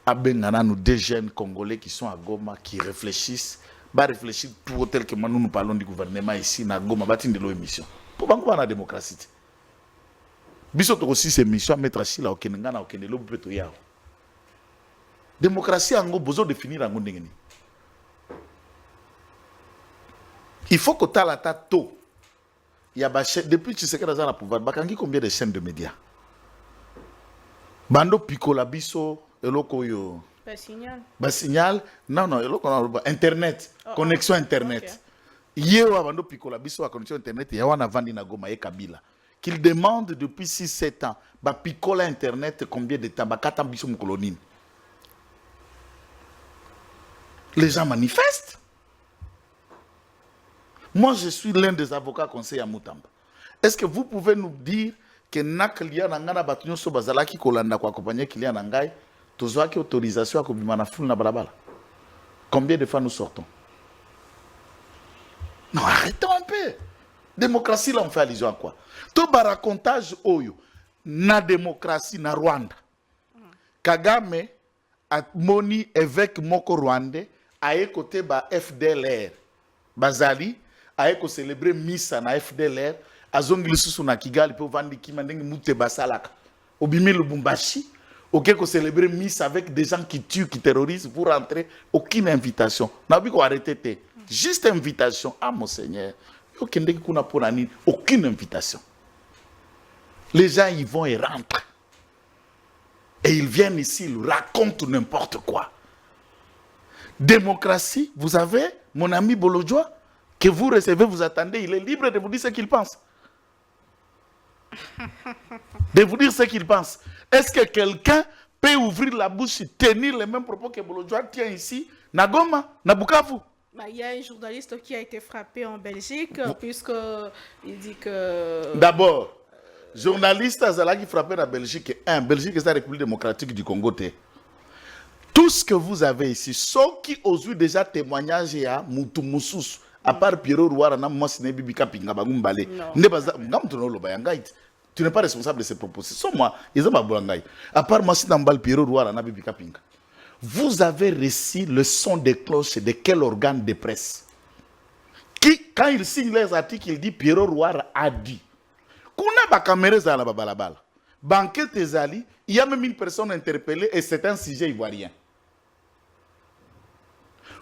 à bengana nous deux jeunes congolais qui sont à Goma qui réfléchissent réfléchir tout tel que nous parlons du gouvernement ici na Goma batinde lo émission pour bango na démocratie. Biso to aussi ces missions mettre à Chila okenenga na okende lo beto yao. Démocratie ango besoin de définir ango ndengeni. Il faut que ta la tato. Il y a depuis tu sais que dans la pouvoir bakangi combien de chaînes de médias. Bando pikola biso eloko yo. Ba signal non eloko na internet, connexion internet. Yewa bando pikola biso a connexion internet ya wana vandi na Goma e Kabila. Qu'il demande depuis 6-7 ans, bah picola internet combien de temps, bah katambiso mkolonine. Les gens manifestent. Moi, je suis l'un des avocats conseillers à Moutamba. Est-ce que vous pouvez nous dire que naklia nangana batunyo so bazalaki kolanda kwa accompagner kilia nangai, tozoaki autorisation à kobimana ful na balabala. Combien de fois nous sortons? Non, arrêtons un peu. Démocratie, là, on fait allusion à quoi? Tout baracontage, oyo, na démocratie, na Rwanda. Kagame, a moni évêque moko rwandais, a écouté ba FDLR. Bazali, a écouté célébrer Missa na FDLR, a zongili susu na Kigali, pour vendre qui mandengi moute basalaka. Obimi Lubumbashi, ok, ko célébrer Missa avec des gens qui tuent, qui terrorisent, pour rentrer, aucune invitation. N'a pas qu'on arrête. Juste invitation. Ah, mon Seigneur. Aucune invitation. Les gens y vont et rentrent. Et ils viennent ici, ils racontent n'importe quoi. Démocratie, vous avez mon ami Bolodjoa, que vous recevez, vous attendez, il est libre de vous dire ce qu'il pense. De vous dire ce qu'il pense. Est-ce que quelqu'un peut ouvrir la bouche et tenir les mêmes propos que Bolodjoa tient ici, na Goma, na Bukavu? Il y a un journaliste qui a été frappé en Belgique, puisqu'il dit que... D'abord, journaliste qui frappé en Belgique, Belgique c'est la République démocratique du Congo. Tout ce que vous avez ici, ceux qui osent déjà témoignager à Moutoumoussous, à part Pierrot Rouara, tu n'es pas responsable de ces propositions. Moi, à part Massinambal, Pierrot Rouara, vous avez reçu le son des cloches de quel organe de presse? Qui, quand il signe les articles, il dit Pierrot Rouara a dit. Kuna ba caméra za la balabala. Banquette ezali, il y a même une personne interpellée et c'est un sujet ivoirien.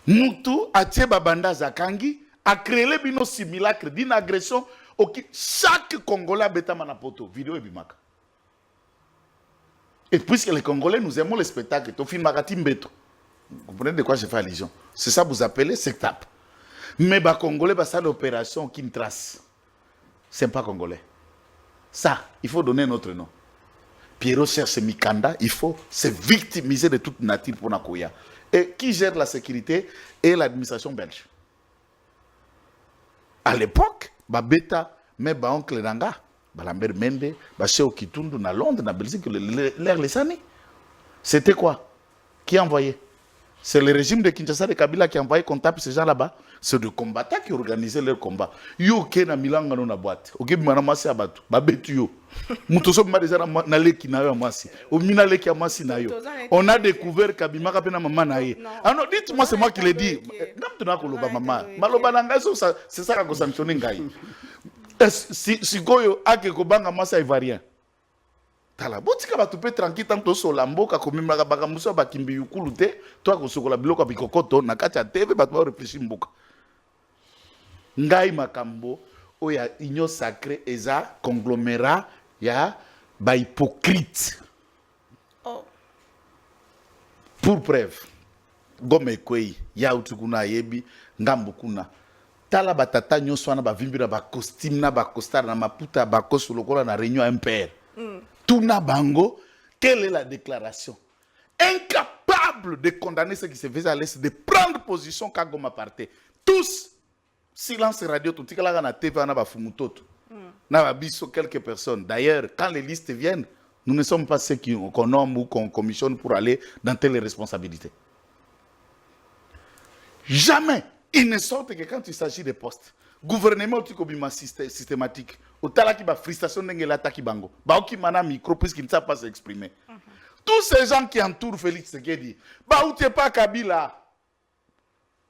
Mutu atie babanda zakangi a créé le bino simulacre d'une agression auquel chaque Congolais a bêta manapoto vidéo et bimaka. Et puisque les Congolais nous aimons le spectacle, to film magati mbeto. Vous comprenez de quoi je fais allusion? C'est ça vous appelez sectape. Mais les Congolais bah ça l'opération qui me trace. C'est pas Congolais. Ça, il faut donner notre nom. Pierrot cherche Mikanda, il faut se victimiser de toute nature pour Nakoya. Et qui gère la sécurité et l'administration belge. À l'époque, Babeta, mais oncle Nanga, Lambert Mende, Cheo Kitundu, na Londres, na Belgique, l'air les années. C'était quoi? Qui a envoyé? C'est le régime de Kinshasa de Kabila qui a envoyé qu'on tape ces gens là-bas. C'est des combattants qui organisaient leur combat. Yo ke na milanga no na boîte. Ok bimana masi abatu. Babetu yo. Mutoso bima déjà na leki na yo masi. O mina leki ya masi na yo. On a découvert Kabima ka pena maman na ye. Ah non, dites-moi c'est moi qui l'ai dit. Nam tuna ko loba maman. Maloba na ngaso c'est ça ko sanctionner ngai. Si goyo ake ko banga masi ivoirien. Tala botika ba tupe tranquille tant to solamboka komimaka baka muso ba kimbi yukulu te to akosokola biloko bikokoto na kati ya TV ba to réfléchir mboka. Ngai makambo oya union sacrée eza conglomérat ya ba hypocrite. Oh. Pour preuve gome kwei ya utukuna yebi ngambu kuna tala batata nyonso wana ba vimbira ba costume na ba costard na maputa ba koso lokola na réunion MPR. Tuna Bango, quelle est la déclaration? Incapable de condamner ce qui se faisait à l'Est, de prendre position quand Goma partait. Tous, silence radio, tout le monde a TV, on a fumutoto. On a biso quelques personnes. D'ailleurs, quand les listes viennent, nous ne sommes pas ceux qu'on nomme ou qu'on commissionne pour aller dans telles responsabilités. Jamais il ne sortent que quand il s'agit de postes. Gouvernement systématique. Au talaki ba frustration n'engela taki bango. Ba oki mana micro puisqu'il ne sait pas s'exprimer. Tous ces gens qui entourent Félix Tshisekedi, ba ou t'es pas Kabila.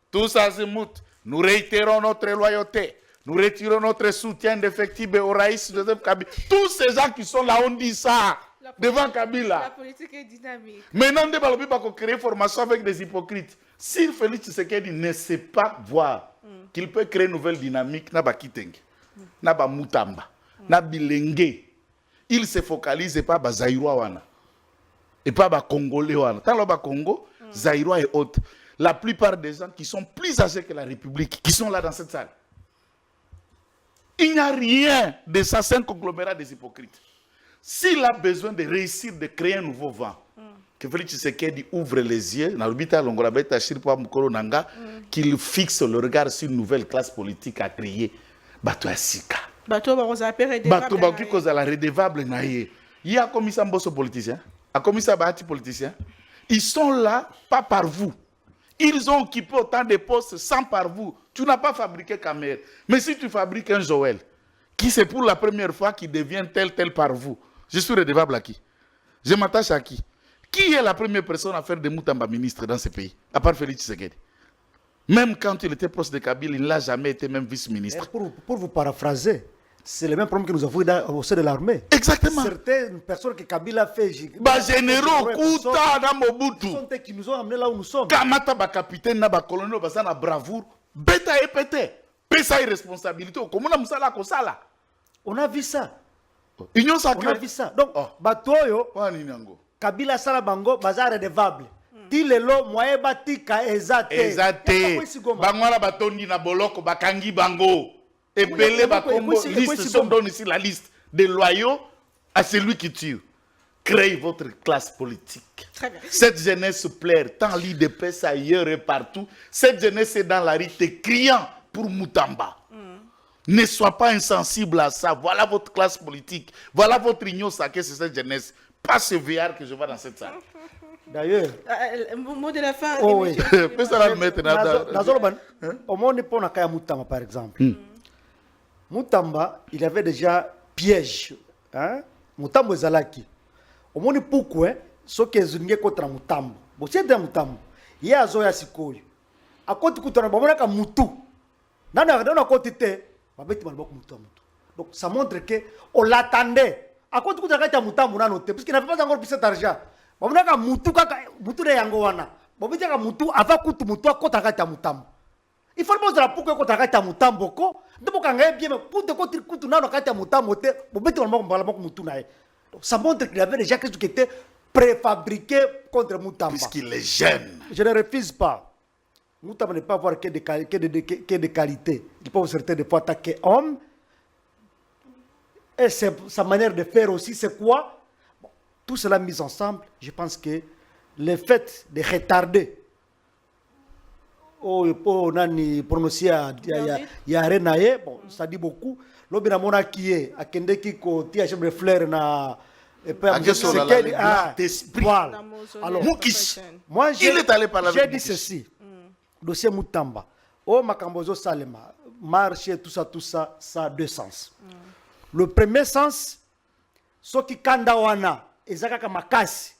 Tous azimuts, nous réitérons notre loyauté. Nous retirons notre soutien d'effectif au Raïs Joseph Kabila. Tous ces gens qui sont là, on dit ça devant Kabila. La politique est dynamique. Maintenant, on va créer une formation avec des hypocrites. Si Félix Tshisekedi ne sait pas voir qu'il peut créer une nouvelle dynamique, na ba kitenge, na ba mutamba, na bilenge, il se focalise pas ba Zaïrois wana et pas ba Congolais wana. Tant ba Congo, Zaïrois et autres. La plupart des gens qui sont plus âgés que la République, qui sont là dans cette salle. Il n'y a rien de ça, c'est un conglomérat des hypocrites. S'il a besoin de réussir, de créer un nouveau vent, que Félix Tshisekedi ouvre les yeux, qu'il fixe le regard sur une nouvelle classe politique à créer. Bato Asika. Bato redevable. Bato la redevable naïe. Il y a commis ça mbosso politicien, a commis ça bahati politicien. Ils sont là pas par vous. Ils ont occupé autant de postes sans par vous. Tu n'as pas fabriqué Kamer. Mais si tu fabriques un Joël, qui c'est pour la première fois qui devient tel par vous, je suis redevable à qui? Je m'attache à qui? Qui est la première personne à faire de Moutamba ministre dans ce pays, à part Félix Tshisekedi? Même quand il était proche de Kabila, il n'a jamais été même vice-ministre. Pour vous paraphraser, c'est le même problème que nous avons au sein de l'armée. Exactement. Certaines personnes que Kabila fait... Généraux, Kouta, Mobutu. Ce sont eux qui nous ont amenés là où nous sommes. Kamata, capitaine, colonel, na bravoure, bêta et pété. Pesa irresponsabilité. Comment on a musala kosala? On a vu ça. Union sacrée. On a vu ça. Donc, Batoyo, Kabila Sala Bango, Bazar redevable. Tilelo, Moye Batika, Ezate. Ezate. Bangwala Batondi na Boloko, Bakangi Bango. Et Belé Bakombo, liste, on donne ici la liste des loyaux à celui qui tue. Créez votre classe politique. Cette jeunesse plaire, tant l'IDPS ailleurs et partout. Cette jeunesse est dans la rue, criant pour Moutamba. Ne sois pas insensible à ça. Voilà votre classe politique. Voilà votre union sacrée, c'est cette jeunesse. Pas ce VR que je vois dans cette salle. D'ailleurs. Mot de la fin. Oh oui. Au monde pour Nakaya Moutamba, par exemple. Moutamba, il avait déjà piège. Moutamba Zalaki. Au monde pourquoi, ce qui est unique contre Moutamba. Bon, c'est un Moutamba. Il y a Zoya Sikoyo. À côté de Moutamba, Moutou. Dans la côté donc ça montre que on l'attendait. À côté de Moutamba, puisqu'il n'avait pas encore pris cet argent. On a Moutou de Yangowana. Bon, mais dire mutu avant kutu mutu akota kata mutambo. Il faut le dire pour que kota kata mutambo ko. Donc quand bien mais pour te kotir kutu na kata mutambo te, bon beti on va mutu na. Donc ça montre qu'il y avait déjà quelque chose qui était préfabriqué contre Moutamba. Puisqu'il est jeune. Je ne refuse pas. Moutamba ne peut pas avoir que des qualités. Il peut avoir certaines fois attaquer homme. Et sa manière de faire aussi, c'est quoi? Bon, tout cela mis ensemble, je pense que le fait de retarder, on a prononcé Renaye, bon, ça dit beaucoup. L'objet mona qui est à Kende qui côté à chambre fleur na d'esprit. Voilà. Alors, moi j'ai dit ceci. Dossier Moutamba. Oh Makambozo Salema, marché tout ça, ça a deux sens. Le premier sens, ce qui kandawana, ezaka makasi.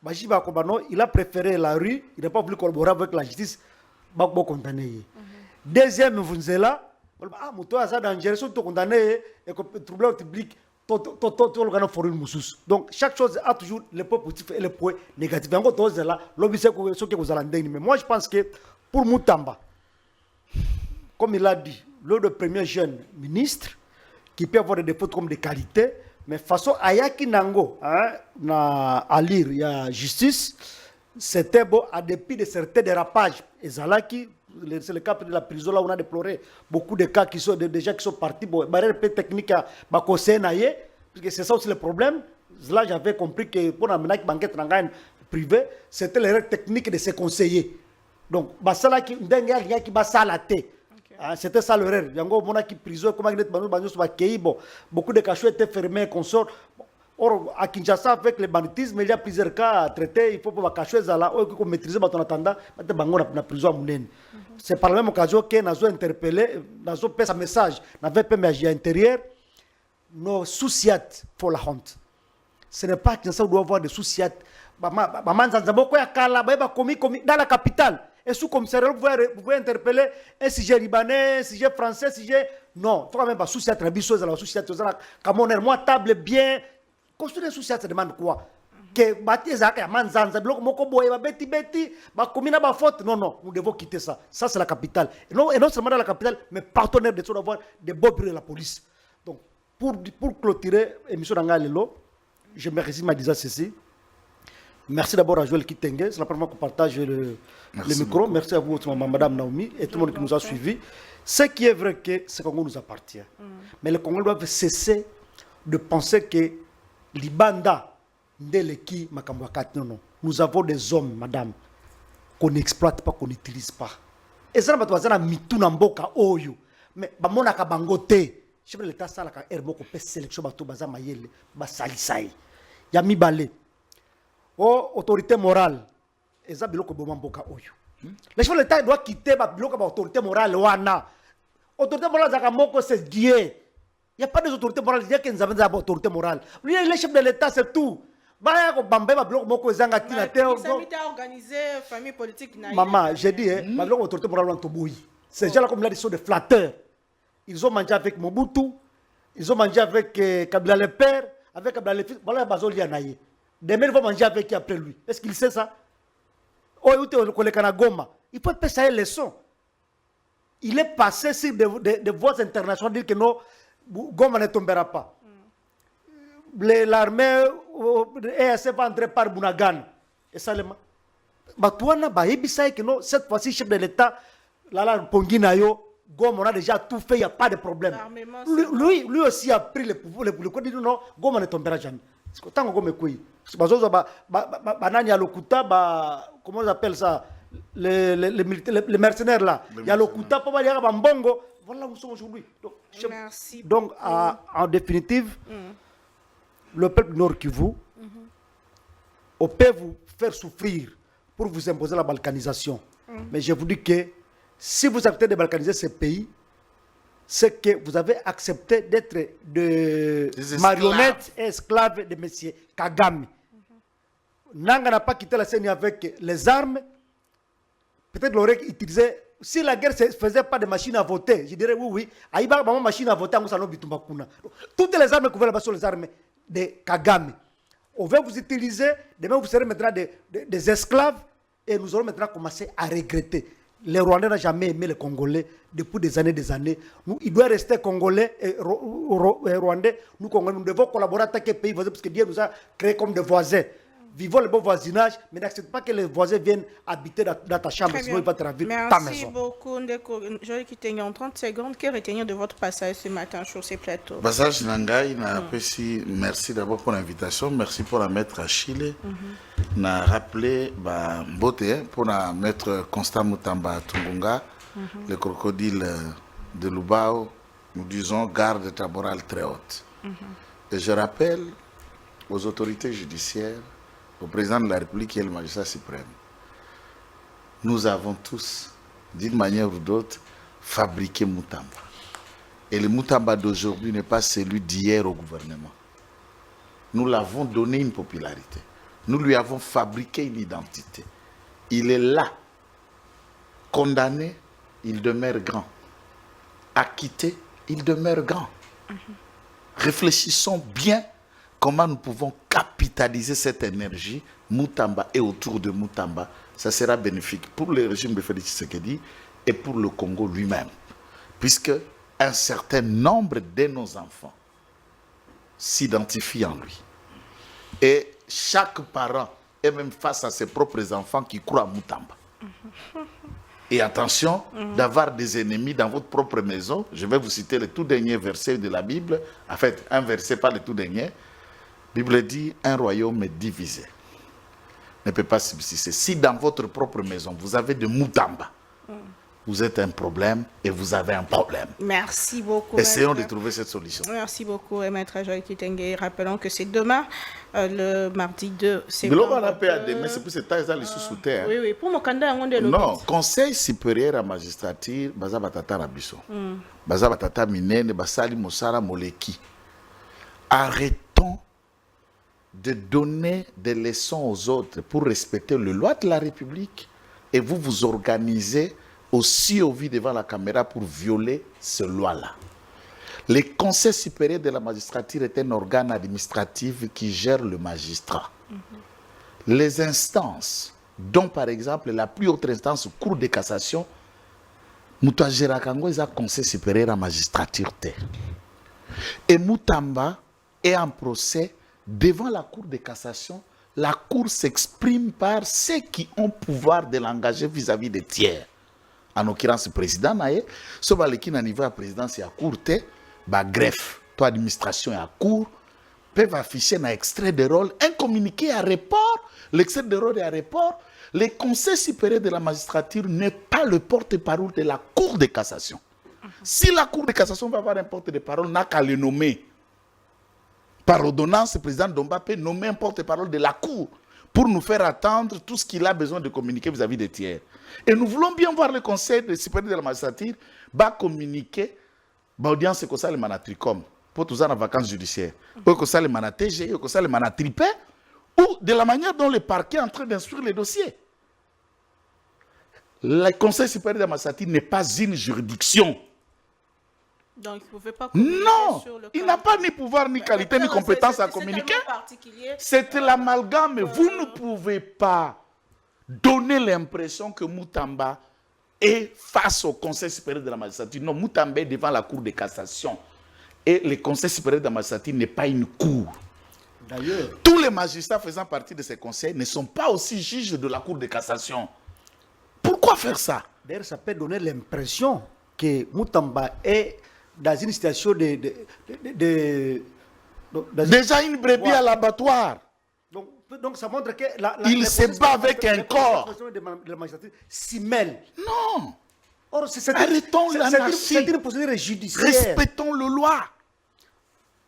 Bajiba Kobano, il a préféré la rue, il n'a pas voulu collaborer avec la justice. Bakbo condamné. Deuxième, vous êtes là. Ah, Mouto a ça dangereux, surtout condamné et que le trouble public, donc chaque chose a toujours le point positif et le point négatif. Mais moi je pense que pour Moutamba, comme il a dit, le premier jeune ministre qui peut avoir des défauts comme des qualités, mais façon Ayaki Nango, à lire, il y a justice, c'était beau à dépit de certains dérapages. Et Zalaki, c'est le cas de la prison là où on a déploré beaucoup de cas qui sont des gens qui sont partis. Bon, barrière technique à Bakosenaye, parce que c'est ça aussi le problème. Là, j'avais compris que pour la banquette privée, c'était l'erreur technique de ses conseillers. Donc, c'était ça l'erreur. Il y a un qui prison, beaucoup de cachots étaient fermés, consorts. Or, à Kinshasa, avec le banditisme, il y a plusieurs cas à traiter. Il faut que les cachets soient maîtriser en attendant la prison à Mounen. C'est par la même occasion que nous avons interpellé, nous avons fait un message, nous avons fait un message intérieur. Nos souciats pour la honte. Ce n'est pas que nous doit avoir des souciats. Dans la capitale. Et sous commissariat, vous pouvez interpeller un sujet libanais, un sujet français, un sujet. Non, il faut quand même pas souciat, la souciat, moi, table bien. Construire des soucis, ça demande quoi? Que non, nous devons quitter ça. Ça, c'est la capitale. Et non seulement dans la capitale, mais partenaire de ça, d'avoir des beaux bureaux de la police. Donc, pour clôturer l'émission d'Angalelo, je me résume à dire ceci. Merci d'abord à Joël Kitenge. C'est la première fois qu'on partage le micro. Beaucoup. Merci à vous, Madame Naomi, et tout le monde qui nous a suivis. Ce qui est vrai que ce Congo nous appartient. Mais le Congo doit cesser de penser que Libanda, Ndeleki, Makambwakat, non. Nous avons des hommes, madame, qu'on n'exploite pas, qu'on n'utilise pas. Et ça, c'est un mitou namboka oyo. Mais, bamona kabangote. Je veux l'état ça, la herbo, qu'on peut sélectionner bateau, baza mayele, basalisai. Yami balé. Oh, autorité morale. Et ça, biloko bomamboka oyo. Les chefs de l'État doivent quitter l'autorité morale. Autorité morale, c'est Dieu. Il n'y a pas d'autorité morale, il y a qu'une autorité morale. Lui, il est chef de l'État, c'est tout. Maman, j'ai dit, l'autorité morale, ces gens-là, comme là, ils sont des flatteurs. Ils ont mangé avec Mobutu, ils ont mangé avec Kabila le père, avec Kabila le fils. Voilà, Bazol Yanaye. Demain, ils vont manger avec qui après lui. Est-ce qu'il sait ça? Il faut passer une leçon. Il est passé sur des voix internationales dire que non, Goma ne tombera pas. L'armée EAC va entrer par Bounagan. Et ça, cette fois-ci, chef de l'État, Goma, on a déjà tout fait, il n'y a pas de problème. Lui aussi a pris le pouvoir. Le dit non, Goma ne tombera jamais. Tant que Goma comment on appelle ça? Les mercenaires là. Il y a le Kuta, il y a Bambongo. Voilà où nous sommes aujourd'hui. Donc, en définitive, le peuple Nord Kivu, on peut vous faire souffrir pour vous imposer la balkanisation. Mais je vous dis que si vous acceptez de balkaniser ce pays, c'est que vous avez accepté d'être des marionnettes et esclaves de M. Kagame. Nanga n'a pas quitté la scène avec les armes. Peut-être l'aurait utilisé. Si la guerre ne faisait pas de machines à voter, je dirais oui. Aïba, ma machine à voter, toutes les armes que vous avez là-bas sont les armes de Kagame. On va vous utiliser, demain vous serez maintenant des esclaves Et nous allons maintenant commencer à regretter. Les Rwandais n'ont jamais aimé les Congolais depuis des années. Il doit rester Congolais et Rwandais. Nous, Congolais, nous devons collaborer avec les pays voisins parce que Dieu nous a créés comme des voisins. Vivons le bon voisinage, mais n'accepte pas que les voisins viennent habiter dans ta chambre, sinon ils vont te ravir ta maison. Merci beaucoup, Ndeko. Joël Kitenge, en 30 secondes, que retenir de votre passage ce matin sur ces plateaux? Passage Nangai, merci d'abord pour l'invitation, merci pour la mettre à Chile. Na rappelé Mbote pour la mettre Constant Mutamba Tungunga, le crocodile de Lubao, nous disons garde ta morale très haute. Et je rappelle aux autorités judiciaires, au président de la République et le magistrat suprême, nous avons tous, d'une manière ou d'autre, fabriqué Mutamba. Et le Mutamba d'aujourd'hui n'est pas celui d'hier au gouvernement. Nous l'avons donné une popularité. Nous lui avons fabriqué une identité. Il est là, condamné, il demeure grand. Acquitté, il demeure grand. Réfléchissons bien comment nous pouvons capitaliser cette énergie Mutamba et autour de Mutamba. Ça sera bénéfique pour le régime de Félix Tshisekedi et pour le Congo lui-même. Puisque un certain nombre de nos enfants s'identifient en lui. Et chaque parent est même face à ses propres enfants qui croient à Mutamba. Et attention d'avoir des ennemis dans votre propre maison. Je vais vous citer le tout dernier verset de la Bible. En fait, un verset, pas le tout dernier. La Bible dit, un royaume divisé ne peut pas subsister. Si dans votre propre maison, vous avez de Mutamba, vous êtes un problème et vous avez un problème. Merci beaucoup. Essayons de trouver cette solution. Merci beaucoup, Maître Joël Kitenge. Rappelons que c'est demain, le mardi 2 septembre. Global a demain, c'est pour cette taille les sous-terre. Oui, oui. Pour mon candidat, on est le non, Conseil supérieur à magistrature, Baza Batata Rabiso. Baza Batata Minene, Basali Moussara Moleki. Arrêtons de donner des leçons aux autres pour respecter les lois de la République et vous vous organisez aussi au vide devant la caméra pour violer ces lois-là. Le Conseil supérieur de la magistrature est un organe administratif qui gère le magistrat. Les instances, dont par exemple la plus haute instance, Cour de cassation, Moutouagera Kango est un Conseil supérieur à la magistrature. Et Mutamba est en procès devant la Cour de cassation. La Cour s'exprime par ceux qui ont pouvoir de l'engager vis-à-vis des tiers. En l'occurrence, le président Naye, ce qui n'a niveau à la présidence et à cour, greffe, toi administration et à cour, peuvent afficher un extrait de rôle, un communiqué à report, l'extrait de rôle est à report. Le Conseil supérieur de la magistrature n'est pas le porte-parole de la Cour de cassation. Si la Cour de cassation va avoir un porte-parole, n'a qu'à le nommer. Par ordonnance, le président Domba peut nommer un porte-parole de la Cour pour nous faire attendre tout ce qu'il a besoin de communiquer vis-à-vis des tiers. Et nous voulons bien voir le Conseil supérieur de la magistrature va communiquer l'audience que ça le manatricom pour tous en vacances judiciaires, ou que ça le manatg, ou que ça le manatripé, ou de la manière dont le parquet est en train d'instruire les dossiers. Le Conseil supérieur de la magistrature n'est pas une juridiction. Donc, il ne pouvait pas non, sur le il n'a pas ni pouvoir, ni qualité, ni compétence à communiquer. C'est l'amalgame. Vous ne pouvez pas donner l'impression que Mutamba est face au Conseil supérieur de la magistrature. Non, Mutamba est devant la Cour de cassation. Et le Conseil supérieur de la magistrature n'est pas une cour. D'ailleurs, tous les magistrats faisant partie de ces conseils ne sont pas aussi juges de la Cour de cassation. Pourquoi faire ça? D'ailleurs, ça peut donner l'impression que Mutamba est dans une situation déjà une brebis à l'abattoir. Donc ça montre que il se bat avec un corps. De la magistrature s'y mêle. Non. Or, arrêtons l'anarchie. C'est une procédure judiciaire. Respectons le loi.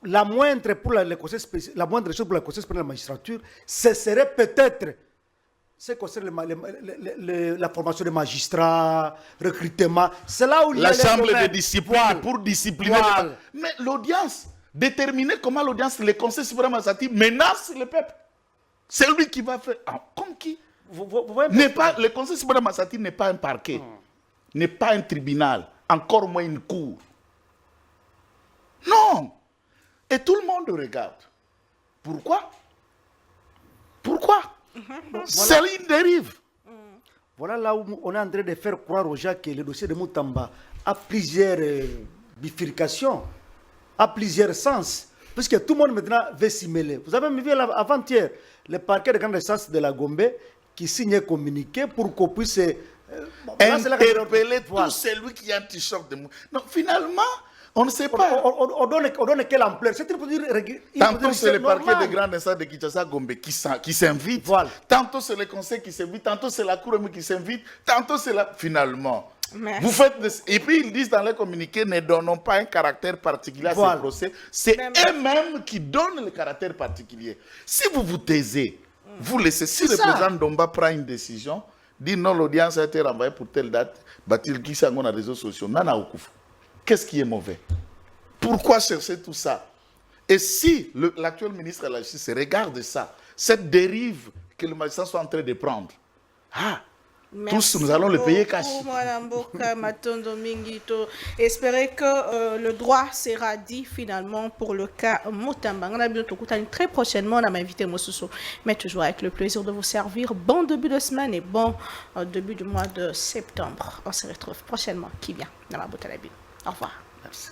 La moindre chose pour le Conseil supérieur de la magistrature, ce serait peut-être ce qui concerne la formation des magistrats, recrutement. C'est là où il y a la chambre de discipline pour discipliner. Mais l'audience, déterminer comment l'audience, le Conseil supérieur de la magistrature menace le peuple. C'est lui qui va faire. Comme qui le Conseil supérieur de la magistrature n'est pas un parquet, n'est pas un tribunal, encore moins une cour. Non. Et tout le monde regarde. Pourquoi? C'est une dérive. Voilà là où on est en train de faire croire aux gens que le dossier de Moutamba a plusieurs bifurcations, a plusieurs sens. Puisque tout le monde maintenant veut s'y mêler. Vous avez vu avant-hier le parquet de grande instance de la Gombe qui signe un communiqué pour qu'on puisse interpeller tout celui qui a un t-shirt de Moutamba. Non, finalement, on ne sait pas. On donne quelle ampleur. C'est tantôt c'est le parquet de grande instance de Kinshasa Gombe qui s'invite. Voilà. Tantôt c'est le conseil qui s'invite. Tantôt c'est la cour qui s'invite. Tantôt c'est la... Finalement. Merci. Vous faites et puis ils disent dans les communiqués, ne donnons pas un caractère particulier à Voilà. ce procès. C'est eux-mêmes qui donnent le caractère particulier. Si vous vous taisez, vous laissez. Si le président Domba prend une décision, dit non, l'audience a été renvoyée pour telle date, bah-t-il qui s'en les réseaux sociaux, nana okufu. Qu'est-ce qui est mauvais? Pourquoi chercher tout ça? Et si l'actuel ministre de la Justice regarde ça, cette dérive que le magistrat soit en train de prendre, tous nous allons le payer cash. Espérer que le droit sera dit finalement pour le cas Moutamba. On a bien tout très prochainement. On a invité Mosuso, mais toujours avec le plaisir de vous servir. Bon début de semaine et bon début du mois de septembre. On se retrouve prochainement. Qui vient? Au revoir. Merci.